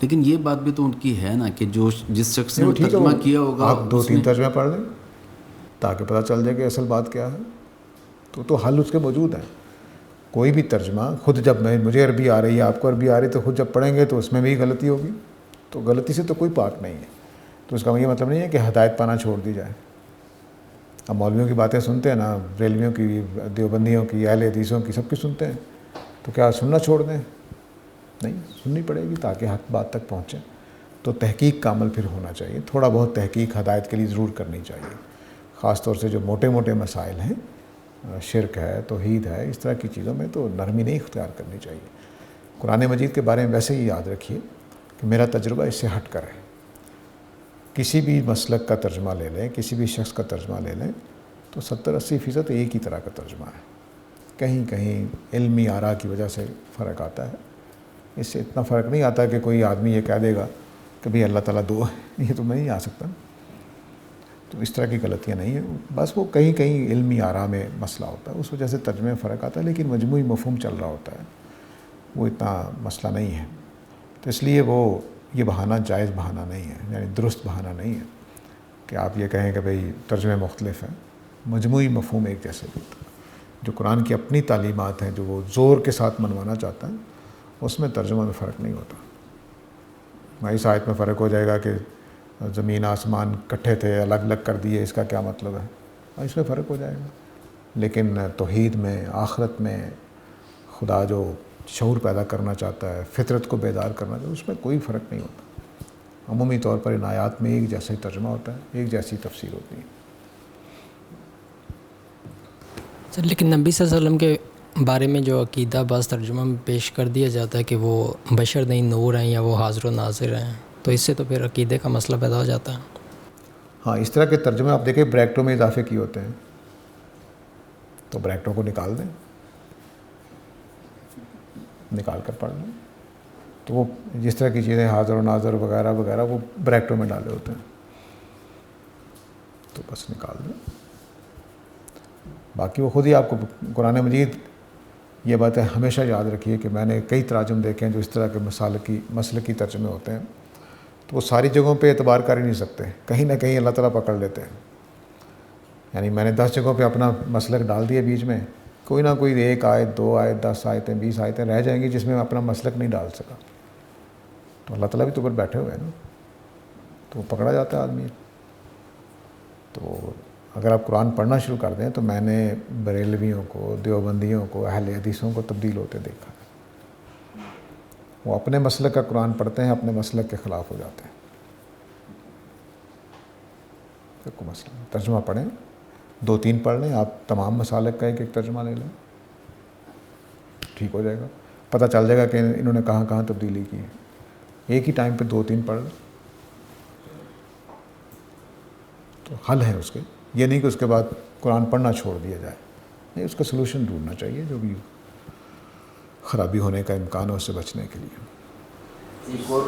[SPEAKER 1] لیکن یہ بات بھی تو ان کی ہے نا کہ جو جس شخص نے ترجمہ کیا ہوگا
[SPEAKER 2] آپ 2-3 ترجمہ پڑھ لیں تاکہ پتہ چل جائے کہ اصل بات کیا ہے. تو حل اس کے موجود ہیں. کوئی بھی ترجمہ خود جب مجھے عربی آ رہی ہے، آپ کو عربی آ رہی ہے، تو خود جب پڑھیں گے تو اس میں بھی غلطی ہوگی. تو غلطی سے تو کوئی پاک نہیں ہے. تو اس کا یہ مطلب نہیں ہے کہ ہدایت پانا چھوڑ دی جائے. اب مولویوں کی باتیں سنتے ہیں نا، ریلویوں کی، دیوبندیوں کی، اہل حدیثوں کی، سب کی سنتے ہیں، تو کیا سننا چھوڑ دیں؟ نہیں، سننی پڑے گی تاکہ حق بات تک پہنچے. تو تحقیق کا عمل پھر ہونا چاہیے. تھوڑا بہت تحقیق ہدایت کے لیے ضرور کرنی چاہیے. خاص طور سے جو موٹے موٹے مسائل ہیں، شرک ہے، توحید ہے، اس طرح کی چیزوں میں تو نرمی نہیں اختیار کرنی چاہیے. قرآن مجید کے بارے میں ویسے ہی یاد رکھیے کہ میرا تجربہ اس سے ہٹ کر ہے. کسی بھی مسلک کا ترجمہ لے لیں، کسی بھی شخص کا ترجمہ لے لیں، تو 70-80% ایک ہی طرح کا ترجمہ ہے. کہیں کہیں علمی آراء کی وجہ سے فرق آتا ہے. اس سے اتنا فرق نہیں آتا کہ کوئی آدمی یہ کہہ دے گا کہ بھئی اللہ تعالیٰ دو ہے، یہ تو نہیں آ سکتا. تو اس طرح کی غلطیاں نہیں ہیں. بس وہ کہیں کہیں علمی آراء میں مسئلہ ہوتا ہے، اس وجہ سے ترجمے میں فرق آتا ہے. لیکن مجموعی مفہوم چل رہا ہوتا ہے، وہ اتنا مسئلہ نہیں ہے. تو اس لیے وہ یہ بہانہ جائز بہانہ نہیں ہے، یعنی درست بہانہ نہیں ہے کہ آپ یہ کہیں کہ بھئی ترجمے مختلف ہیں. مجموعی مفہوم ایک جیسے ہوتا ہے. جو قرآن کی اپنی تعلیمات ہیں جو وہ زور کے ساتھ منوانا چاہتا ہے، اس میں ترجمہ میں فرق نہیں ہوتا. اس آیت میں فرق ہو جائے گا کہ زمین آسمان کٹھے تھے، الگ الگ کر دیے، اس کا کیا مطلب ہے؟ اس میں فرق ہو جائے گا. لیکن توحید میں، آخرت میں خدا جو شعور پیدا کرنا چاہتا ہے، فطرت کو بیدار کرنا چاہتا ہے، اس میں کوئی فرق نہیں ہوتا. عمومی طور پر ان آیات میں ایک جیسا ہی ترجمہ ہوتا ہے، ایک جیسی تفسیر ہوتی ہے.
[SPEAKER 5] سر لیکن نبی صلی اللہ علیہ وسلم کے بارے میں جو عقیدہ بعض ترجمہ میں پیش کر دیا جاتا ہے کہ وہ بشر نہیں نور ہیں یا وہ حاضر و ناظر ہیں، تو اس سے تو پھر عقیدے کا مسئلہ پیدا ہو جاتا ہے.
[SPEAKER 2] ہاں، اس طرح کے ترجمے آپ دیکھیں بریکٹوں میں اضافے کیے ہوتے ہیں، تو بریکٹوں کو نکال دیں، نکال کر پڑھ لیں. تو وہ جس طرح کی چیزیں حاضر و ناظر وغیرہ وغیرہ وہ بریکٹوں میں ڈالے ہوتے ہیں. تو بس نکال دیں. باقی وہ خود ہی آپ کو قرآن مجید، یہ باتیں ہمیشہ یاد رکھیے کہ میں نے کئی تراجم دیکھے ہیں جو اس طرح کے مسلکی ترجمے ہوتے ہیں، تو وہ ساری جگہوں پہ اعتبار کر ہی نہیں سکتے، کہیں نہ کہیں اللہ تعالیٰ پکڑ لیتے ہیں. یعنی میں نے 10 جگہوں پہ اپنا مسلک ڈال دیا، بیچ میں کوئی نہ کوئی 1 آیت 2 آیت 10 آیتیں 20 آیتیں رہ جائیں گی جس میں میں اپنا مسلک نہیں ڈال سکا. تو اللہ تعالیٰ بھی تو اوپر بیٹھے ہوئے ہیں نا، تو وہ پکڑا جاتا ہے آدمی. تو اگر آپ قرآن پڑھنا شروع کر دیں تو میں نے بریلویوں کو، دیوبندیوں کو، اہل حدیثوں کو تبدیل ہوتے دیکھا. وہ اپنے مسلک کا قرآن پڑھتے ہیں، اپنے مسلک کے خلاف ہو جاتے ہیں. کوئی مسئلہ نہیں، ترجمہ پڑھیں، 2-3 پڑھ لیں، آپ تمام مسالک کا ایک ترجمہ لے لیں، ٹھیک ہو جائے گا. پتہ چل جائے گا کہ انہوں نے کہاں کہاں تبدیلی کی ہے. ایک ہی ٹائم پہ 2-3 پڑھ لیں تو حل ہے اس کے. یہ نہیں کہ اس کے بعد قرآن پڑھنا چھوڑ دیا جائے، نہیں، اس کا سلوشن ڈھونڈنا چاہیے جو بھی خرابی ہونے کا امکان ہے اس سے بچنے کے لیے.
[SPEAKER 1] ایک اور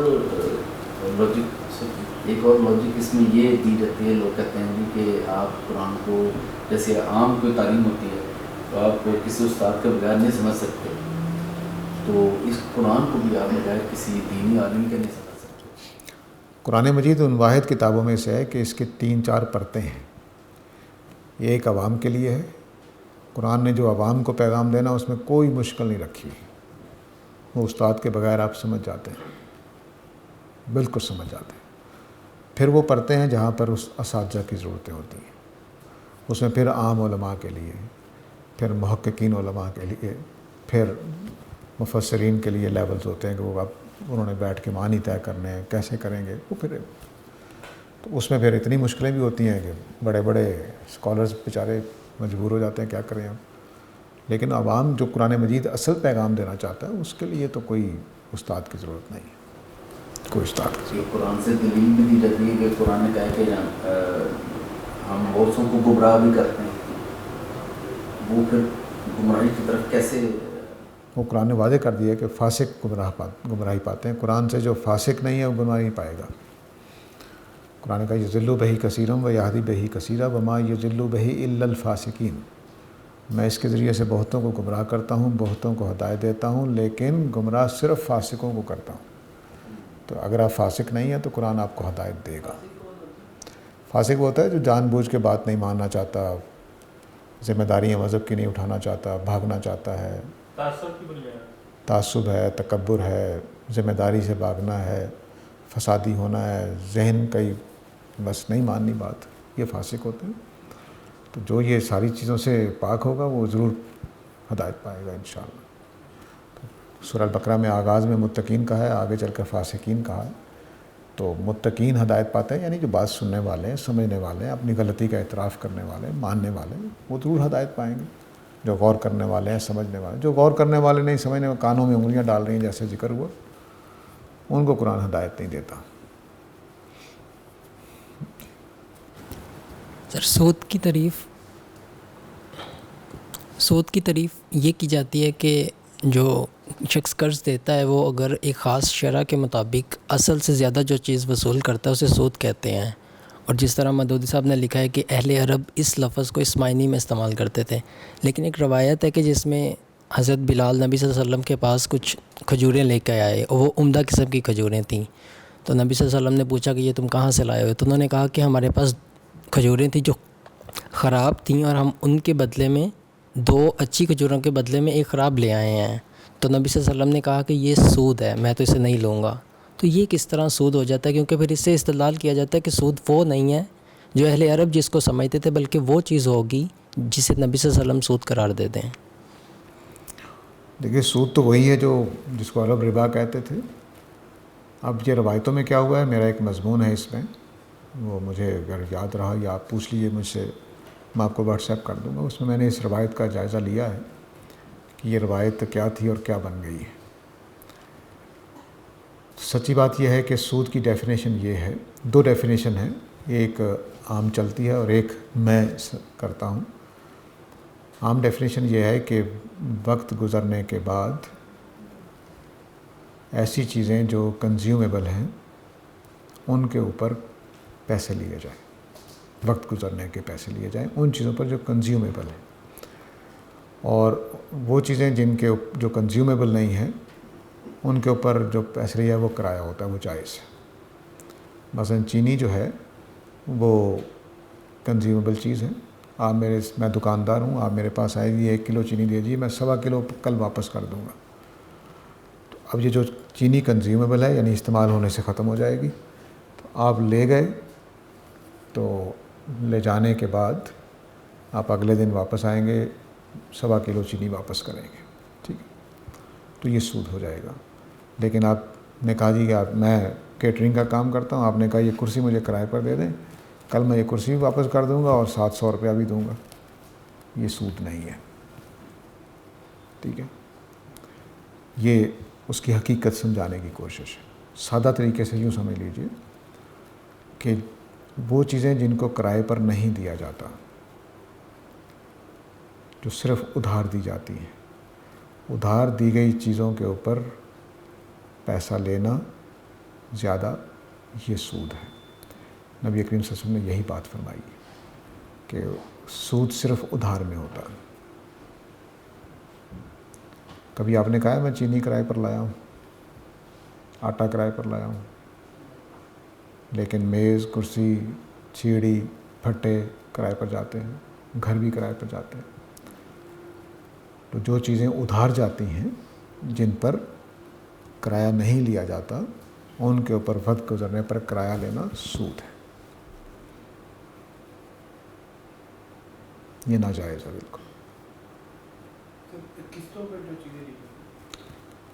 [SPEAKER 1] لاجک اس میں یہ دی جاتی ہے، لوگ کہتے ہیں کہ آپ قرآن کو جیسے عام کوئی تعلیم ہوتی ہے تو آپ کسی استاد کے بغیر نہیں سمجھ سکتے، تو اس قرآن کو بھی آپ بغیر کسی دینی عالم کے نہیں سمجھ سکتے.
[SPEAKER 2] قرآن مجید ان واحد کتابوں میں سے ہے کہ اس کے 3-4 پرتیں ہیں. یہ ایک عوام کے لیے ہے. قرآن نے جو عوام کو پیغام دینا اس میں کوئی مشکل نہیں رکھی، وہ استاد کے بغیر آپ سمجھ جاتے ہیں، بالکل سمجھ جاتے ہیں. پھر وہ پڑھتے ہیں جہاں پر اس اساتذہ کی ضرورتیں ہوتی ہیں، اس میں پھر عام علماء کے لیے، پھر محققین علماء کے لیے، پھر مفسرین کے لیے لیولز ہوتے ہیں کہ وہ انہوں نے بیٹھ کے معنی طے کرنے ہیں، کیسے کریں گے وہ. پھر تو اس میں پھر اتنی مشکلیں بھی ہوتی ہیں کہ بڑے بڑے اسکالرز بیچارے مجبور ہو جاتے ہیں کیا کریں ہم. لیکن عوام جو قرآن مجید اصل پیغام دینا چاہتا ہے اس کے لیے تو کوئی استاد کی ضرورت نہیں ہے، کوئی استاد کی ضرورت.
[SPEAKER 1] قرآن سے دلیل بھی دی جاتی ہے کہ قرآن نے کہا کہ ہم بہتوں کو گمراہ بھی کرتے ہیں، وہ پھر گمراہی کی طرف کیسے؟
[SPEAKER 2] وہ قرآن نے واضح کر دیا کہ فاسق گمراہی پاتے ہیں. قرآن سے جو فاسق نہیں ہے وہ گمراہی نہیں پائے گا. قرآن کا یضل بہ کثیرا و یہدی بہ کثیرا وما یضل بہ الا الفاسقین. میں اس کے ذریعے سے بہتوں کو گمراہ کرتا ہوں، بہتوں کو ہدایت دیتا ہوں، لیکن گمراہ صرف فاسقوں کو کرتا ہوں. تو اگر آپ فاسق نہیں ہیں تو قرآن آپ کو ہدایت دے گا. فاسق وہ ہوتا ہے جو جان بوجھ کے بات نہیں ماننا چاہتا، ذمہ داریاں مذہب کی نہیں اٹھانا چاہتا، بھاگنا چاہتا ہے، تعصب ہے، تکبر ہے، ذمہ داری سے بھاگنا ہے، فسادی ہونا ہے، ذہن کئی بس نہیں ماننی بات، یہ فاسق ہوتے ہیں. تو جو یہ ساری چیزوں سے پاک ہوگا وہ ضرور ہدایت پائے گا انشاءاللہ. سورہ البقرہ میں آغاز میں متقین کہا ہے، آگے چل کر فاسقین کہا ہے. تو متقین ہدایت پاتے ہیں، یعنی جو بات سننے والے ہیں، سمجھنے والے ہیں، اپنی غلطی کا اعتراف کرنے والے ہیں، ماننے والے ہیں، وہ ضرور ہدایت پائیں گے. جو غور کرنے والے ہیں، سمجھنے والے، جو غور کرنے والے نہیں سمجھنے والے، کانوں میں انگلیاں ڈال رہی ہیں جیسے ذکر ہوا، ان کو قرآن ہدایت نہیں دیتا.
[SPEAKER 5] سر سود کی تعریف یہ کی جاتی ہے کہ جو شخص قرض دیتا ہے وہ اگر ایک خاص شرح کے مطابق اصل سے زیادہ جو چیز وصول کرتا ہے اسے سود کہتے ہیں. اور جس طرح مدودی صاحب نے لکھا ہے کہ اہل عرب اس لفظ کو اس معنی میں استعمال کرتے تھے. لیکن ایک روایت ہے کہ جس میں حضرت بلال نبی صلی اللہ علیہ وسلم کے پاس کچھ کھجوریں لے کے آئے اور وہ عمدہ قسم کی کھجوریں تھیں. تو نبی صلی اللہ علیہ وسلم نے پوچھا کہ یہ تم کہاں سے لائے ہو؟ تو انہوں نے کہا کہ ہمارے پاس کھجوریں تھیں جو خراب تھیں اور ہم ان کے بدلے میں 2 اچھی کھجوروں کے بدلے میں 1 خراب لے آئے ہیں. تو نبی صلی اللہ علیہ وسلم نے کہا کہ یہ سود ہے، میں تو اسے نہیں لوں گا. تو یہ کس طرح سود ہو جاتا ہے؟ کیونکہ پھر اس سے استدلال کیا جاتا ہے کہ سود وہ نہیں ہے جو اہل عرب جس کو سمجھتے تھے، بلکہ وہ چیز ہوگی جسے نبی صلی اللہ علیہ وسلم سود قرار دیتے ہیں.
[SPEAKER 2] دیکھیے سود تو وہی ہے جس کو عرب ربا کہتے تھے. اب یہ روایتوں میں کیا ہوا ہے، میرا ایک مضمون ہے اس میں، وہ مجھے اگر یاد رہا یا آپ پوچھ لیجیے مجھ سے، میں آپ کو واٹس ایپ کر دوں گا. اس میں نے اس روایت کا جائزہ لیا ہے کہ یہ روایت کیا تھی اور کیا بن گئی ہے. سچی بات یہ ہے کہ سود کی ڈیفینیشن یہ ہے، 2 ڈیفینیشن ہیں، ایک عام چلتی ہے اور ایک میں کرتا ہوں. عام ڈیفینیشن یہ ہے کہ وقت گزرنے کے بعد ایسی چیزیں جو کنزیومیبل ہیں ان کے اوپر پیسے لیے جائیں. وقت گزرنے کے پیسے لیے جائیں ان چیزوں پر جو کنزیومیبل ہیں، اور وہ چیزیں جن کے جو کنزیومیبل نہیں ہیں ان کے اوپر جو پیسے لیا ہے وہ کرایہ ہوتا ہے، وہ جائز ہے۔ مثلا چینی جو ہے وہ کنزیومیبل چیز ہے، میں دکاندار ہوں، آپ میرے پاس آئے گی 1 کلو چینی دے دیجیے، میں 1.25 کلو کل واپس کر دوں گا۔ تو اب یہ جو چینی کنزیومیبل ہے یعنی استعمال ہونے سے ختم ہو جائے گی، تو آپ لے گئے تو لے جانے کے بعد آپ اگلے دن واپس آئیں گے 1.25 کلو چینی واپس کریں گے، ٹھیک ہے، تو یہ سود ہو جائے گا۔ لیکن آپ نے کہا جی کہ میں کیٹرنگ کا کام کرتا ہوں، آپ نے کہا یہ کرسی مجھے کرائے پر دے دیں، کل میں یہ کرسی بھی واپس کر دوں گا اور 700 روپیہ بھی دوں گا، یہ سود نہیں ہے، ٹھیک ہے۔ یہ اس کی حقیقت سمجھانے کی کوشش ہے۔ سادہ طریقے سے یوں سمجھ لیجئے کہ وہ چیزیں جن کو کرائے پر نہیں دیا جاتا، جو صرف ادھار دی جاتی ہیں، ادھار دی گئی چیزوں کے اوپر پیسہ لینا زیادہ، یہ سود ہے۔ نبی کریم صلی اللہ علیہ وسلم نے یہی بات فرمائی ہے کہ سود صرف ادھار میں ہوتا ہے۔ کبھی آپ نے کہا ہے میں چینی کرائے پر لایا ہوں، آٹا کرائے پر لایا ہوں، لیکن میز، کرسی، چیڑی، پھٹے کرائے پر جاتے ہیں، گھر بھی کرائے پر جاتے ہیں۔ تو جو چیزیں ادھار جاتی ہیں جن پر کرایہ نہیں لیا جاتا، ان کے اوپر وقت گزرنے پر کرایہ لینا سود ہے، یہ ناجائز ہے بالکل۔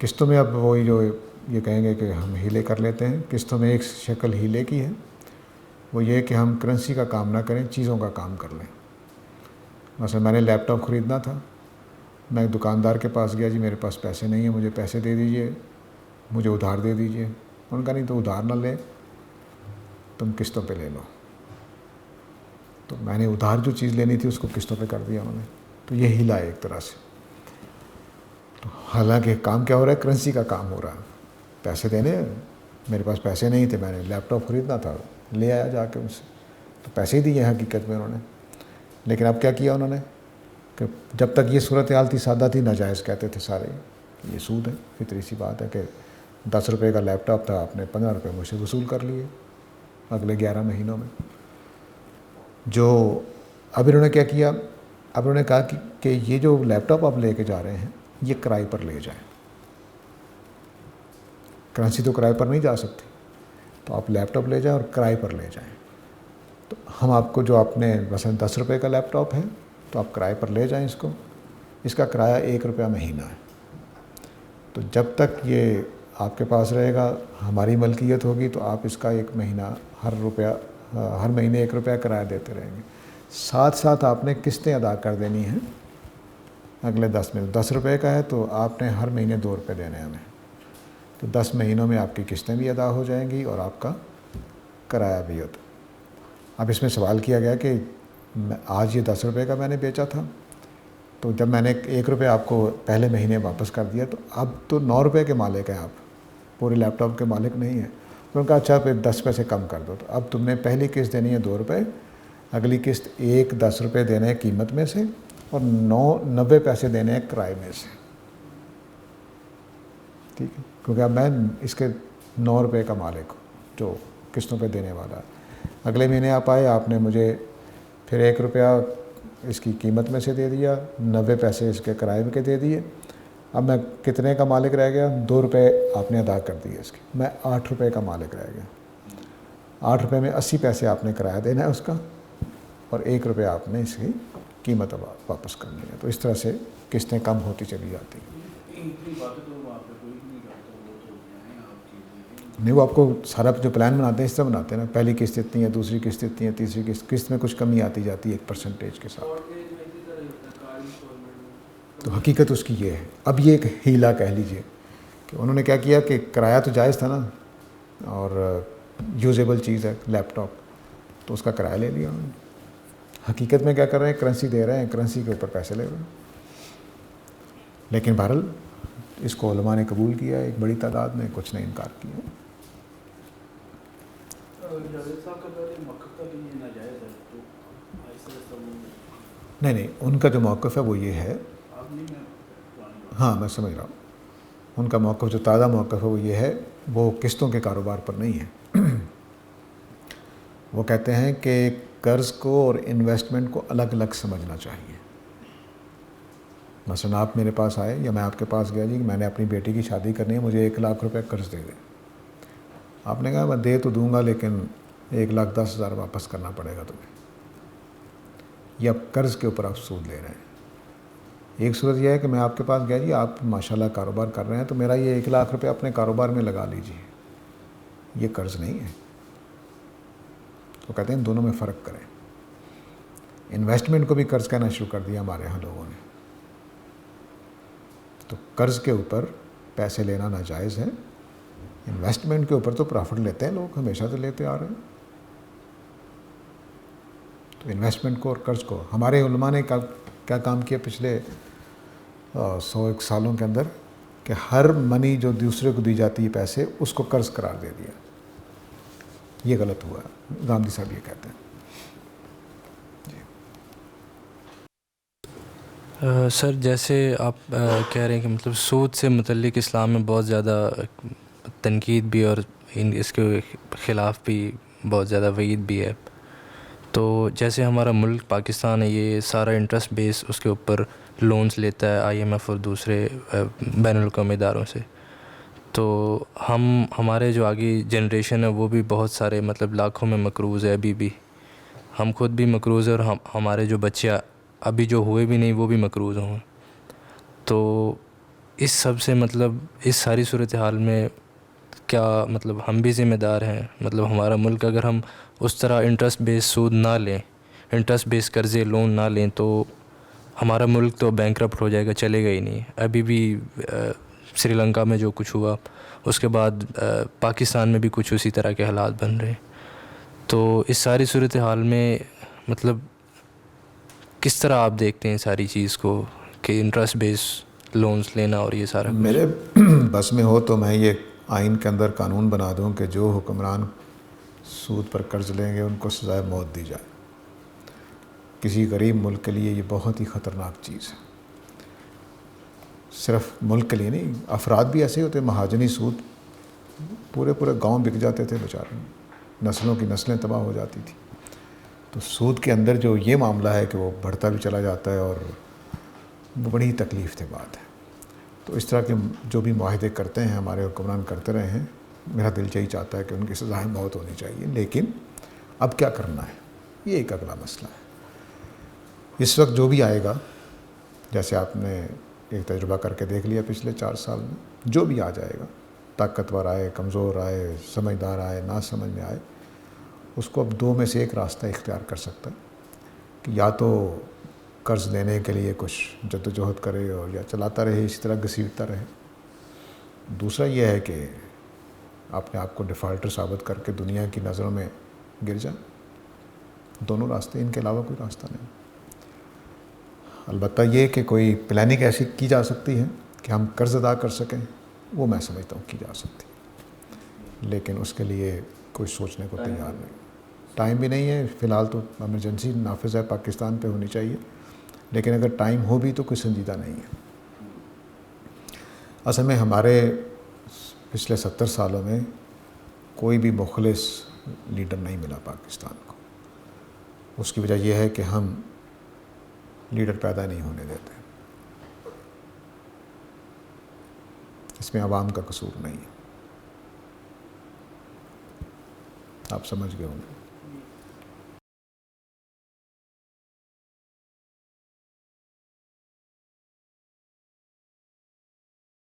[SPEAKER 2] قسطوں میں اب وہی جو یہ کہیں گے کہ ہم ہیلے کر لیتے ہیں، قسطوں میں ایک شکل ہیلے کی ہے، وہ یہ کہ ہم کرنسی کا کام نہ کریں، چیزوں کا کام کر لیں۔ مثلا میں نے لیپ ٹاپ خریدنا تھا، میں ایک دکاندار کے پاس گیا، جی میرے پاس پیسے نہیں ہیں، مجھے پیسے دے دیجئے، مجھے ادھار دے دیجئے۔ انہوں نے کہا نہیں تو ادھار نہ لے، تم قسطوں پہ لے لو۔ تو میں نے ادھار جو چیز لینی تھی اس کو قسطوں پہ کر دیا انہوں نے، تو یہ ہیلا ہے ایک طرح سے۔ تو حالانکہ کام کیا ہو رہا ہے؟ کرنسی کا کام ہو رہا ہے، پیسے دینے، میرے پاس پیسے نہیں تھے، میں نے لیپ ٹاپ خریدنا تھا، لے آیا جا کے ان سے، تو پیسے ہی دیے حقیقت میں انہوں نے۔ لیکن اب کیا کیا انہوں نے کہ جب تک یہ صورتحال تھی سادہ تھی، ناجائز کہتے تھے سارے، یہ سود ہے، فطری سی بات ہے کہ 10 روپے کا لیپ ٹاپ تھا، آپ نے 15 روپے مجھ سے وصول کر لیے اگلے 11 مہینوں میں۔ جو اب انہوں نے کیا کیا، اب انہوں نے کہا کہ یہ جو لیپ ٹاپ آپ لے کے جا رہے ہیں یہ کرائے پر لے جائیں، کرنسی تو کرائے پر نہیں جا سکتی، تو آپ لیپ ٹاپ لے جائیں اور کرائے پر لے جائیں۔ تو ہم آپ کو جو آپ نے مثلا 10 روپے کا لیپ ٹاپ ہے تو آپ کرائے پر لے جائیں اس کو، اس کا کرایہ 1 روپیہ مہینہ ہے۔ تو جب تک یہ آپ کے پاس رہے گا، ہماری ملکیت ہوگی، تو آپ اس کا 1 مہینہ ہر مہینے 1 روپیہ کرایہ دیتے رہیں گے۔ ساتھ ساتھ آپ نے قسطیں ادا کر دینی ہیں اگلے 10 مہینے۔ 10 روپے کا ہے تو آپ نے ہر مہینے 2 روپے دینے ہیں ہمیں، تو 10 مہینوں میں آپ کی قسطیں بھی ادا ہو جائیں گی اور آپ کا کرایہ بھی ہوتا۔ اب اس میں سوال کیا گیا کہ آج یہ 10 روپے کا میں نے بیچا تھا، تو جب میں نے 1 روپے آپ کو پہلے مہینے واپس کر دیا تو اب تو 9 روپے کے مالک ہیں آپ، پورے لیپ ٹاپ کے مالک نہیں ہیں۔ تو انہوں نے کہا اچھا پھر 10 پیسے کم کر دو، تو اب تم نے پہلی قسط دینی ہے 2 روپے، اگلی قسط 10 روپے دینے ہیں قیمت میں سے اور 90 پیسے دینے ہیں کرائے میں سے، ٹھیک ہے، کیونکہ اب میں اس کے 9 روپے کا مالک ہوں جو قسطوں پہ دینے والا ہے۔ اگلے مہینے آپ آئے، آپ نے مجھے پھر 1 روپیہ اس کی قیمت میں سے دے دیا، 90 پیسے اس کے کرائے کے دے دیے، اب میں کتنے کا مالک رہ گیا؟ 2 روپے آپ نے ادا کر دیے اس کے، میں 8 روپے کا مالک رہ گیا۔ 8 روپے میں 80 پیسے آپ نے کرایہ دینا ہے اس کا، اور 1 روپے آپ نے اس کی قیمت واپس کرنی ہے۔ تو اس طرح سے قسطیں کم ہوتی چلی جاتی ہیں۔ نہیں، وہ آپ کو سارا جو پلان بناتے ہیں اس طرح بناتے ہیں نا، پہلی قسط اتنی ہے، دوسری قسط اتنی ہے، تیسری قسط میں کچھ کمی آتی جاتی ہے 1% کے ساتھ۔ تو حقیقت اس کی یہ ہے۔ اب یہ ایک ہیلا کہہ لیجئے کہ انہوں نے کیا کیا کہ کرایہ تو جائز تھا نا، اور یوزیبل چیز ہے لیپ ٹاپ، تو اس کا کرایہ لے لیا انہوں نے۔ حقیقت میں کیا کر رہے ہیں؟ کرنسی دے رہے ہیں، کرنسی کے اوپر پیسے لے رہے ہیں۔ لیکن بہرحال اس کو علماء نے قبول کیا، ایک بڑی تعداد نے، کچھ نے انکار کیا۔ نہیں ان کا جو موقف ہے وہ یہ ہے, ہاں میں سمجھ رہا ہوں, ان کا موقف جو تازہ موقف ہے وہ یہ ہے, وہ قسطوں کے کاروبار پر نہیں ہے. وہ کہتے ہیں کہ قرض کو اور انویسٹمنٹ کو الگ الگ سمجھنا چاہیے. مثلا آپ میرے پاس آئے یا میں آپ کے پاس گیا جی کہ میں نے اپنی بیٹی کی شادی کرنی ہے, مجھے 1,00,000 روپے قرض دے دیں. آپ نے کہا میں دے تو دوں گا لیکن 1,10,000 واپس کرنا پڑے گا تمہیں. یہ اب قرض کے اوپر آپ سود لے رہے ہیں. ایک صورت یہ ہے کہ میں آپ کے پاس گیا جی آپ ماشاءاللہ کاروبار کر رہے ہیں تو میرا یہ 1,00,000 روپے اپنے کاروبار میں لگا لیجیے, یہ قرض نہیں ہے. تو کہتے ہیں دونوں میں فرق کریں. انویسٹمنٹ کو بھی قرض کہنا شروع کر دیا ہمارے ہاں لوگوں نے. تو قرض کے اوپر پیسے لینا ناجائز ہے, انویسٹمنٹ کے اوپر تو پرافٹ لیتے ہیں لوگ, ہمیشہ سے لیتے آ رہے ہیں. تو انویسٹمنٹ کو اور قرض کو ہمارے علماء نے کیا کام کیا پچھلے 100 سالوں کے اندر کہ ہر منی جو دوسرے کو دی جاتی ہے پیسے اس کو قرض قرار دے دیا. یہ غلط ہوا ہے, گاندھی صاحب یہ کہتے ہیں.
[SPEAKER 8] سر جیسے آپ کہہ رہے ہیں کہ مطلب سود سے متعلق اسلام میں بہت زیادہ تنقید بھی اور اس کے خلاف بھی بہت زیادہ وعید بھی ہے. تو جیسے ہمارا ملک پاکستان ہے, یہ سارا انٹرسٹ بیس اس کے اوپر لونز لیتا ہے IMF اور دوسرے بین الاقوامی اداروں سے. تو ہمارے جو آگے جنریشن ہے وہ بھی بہت سارے مطلب لاکھوں میں مقروض ہے ابھی بھی. ہم خود بھی مقروض ہیں اور ہمارے جو بچے ابھی جو ہوئے بھی نہیں وہ بھی مقروض ہوں. تو اس سب سے مطلب اس ساری صورتحال میں کیا مطلب ہم بھی ذمہ دار ہیں؟ مطلب ہمارا ملک اگر ہم اس طرح انٹرسٹ بیس سود نہ لیں, انٹرسٹ بیس قرضے لون نہ لیں تو ہمارا ملک تو بینکرپٹ ہو جائے گا, چلے گا ہی نہیں. ابھی بھی سری لنکا میں جو کچھ ہوا اس کے بعد پاکستان میں بھی کچھ اسی طرح کے حالات بن رہے ہیں. تو اس ساری صورتحال میں مطلب کس طرح آپ دیکھتے ہیں ساری چیز کو کہ انٹرسٹ بیس لونز لینا اور یہ سارا؟
[SPEAKER 2] میرے بس میں ہو تو میں یہ آئین کے اندر قانون بنا دوں کہ جو حکمران سود پر قرض لیں گے ان کو سزائے موت دی جائے. کسی غریب ملک کے لیے یہ بہت ہی خطرناک چیز ہے. صرف ملک کے لیے نہیں, افراد بھی ایسے ہوتے. مہاجنی سود پورے گاؤں بک جاتے تھے بیچارے, نسلوں کی نسلیں تباہ ہو جاتی تھی. تو سود کے اندر جو یہ معاملہ ہے کہ وہ بڑھتا بھی چلا جاتا ہے اور وہ بڑی تکلیف دہ بات ہے. تو اس طرح کے جو بھی معاہدے کرتے ہیں ہمارے حکمران کرتے رہے ہیں, میرا دل یہی چاہتا ہے کہ ان کی سزائے موت ہونی چاہیے. لیکن اب کیا کرنا ہے یہ ایک اگلا مسئلہ ہے. اس وقت جو بھی آئے گا, جیسے آپ نے ایک تجربہ کر کے دیکھ لیا پچھلے 4 سال میں, جو بھی آ جائے گا, طاقتور آئے, کمزور آئے, سمجھدار آئے, نہ سمجھ میں آئے, اس کو اب 2 میں سے ایک راستہ اختیار کر سکتا ہے کہ یا تو قرض لینے کے لیے کچھ جدوجہد کرے اور یا چلاتا رہے, اسی طرح گھسیٹتا رہے. دوسرا یہ ہے کہ اپنے آپ کو ڈیفالٹر ثابت کر کے دنیا کی نظروں میں گر جائے. دونوں راستے, ان کے علاوہ کوئی راستہ نہیں. البتہ یہ کہ کوئی پلاننگ ایسی کی جا سکتی ہے کہ ہم قرض ادا کر سکیں, وہ میں سمجھتا ہوں کی جا سکتی ہے, لیکن اس کے لیے کوئی سوچنے کو تیار نہیں. ٹائم بھی نہیں ہے فی الحال, تو ایمرجنسی نافذ ہے پاکستان پہ ہونی چاہیے, لیکن اگر ٹائم ہو بھی تو کوئی سنجیدہ نہیں ہے. اصل میں ہمارے پچھلے 70 سالوں میں کوئی بھی مخلص لیڈر نہیں ملا پاکستان کو. اس کی وجہ یہ ہے کہ ہم لیڈر پیدا نہیں ہونے دیتے. اس میں عوام کا قصور نہیں ہے, آپ سمجھ گئے ہوں گے.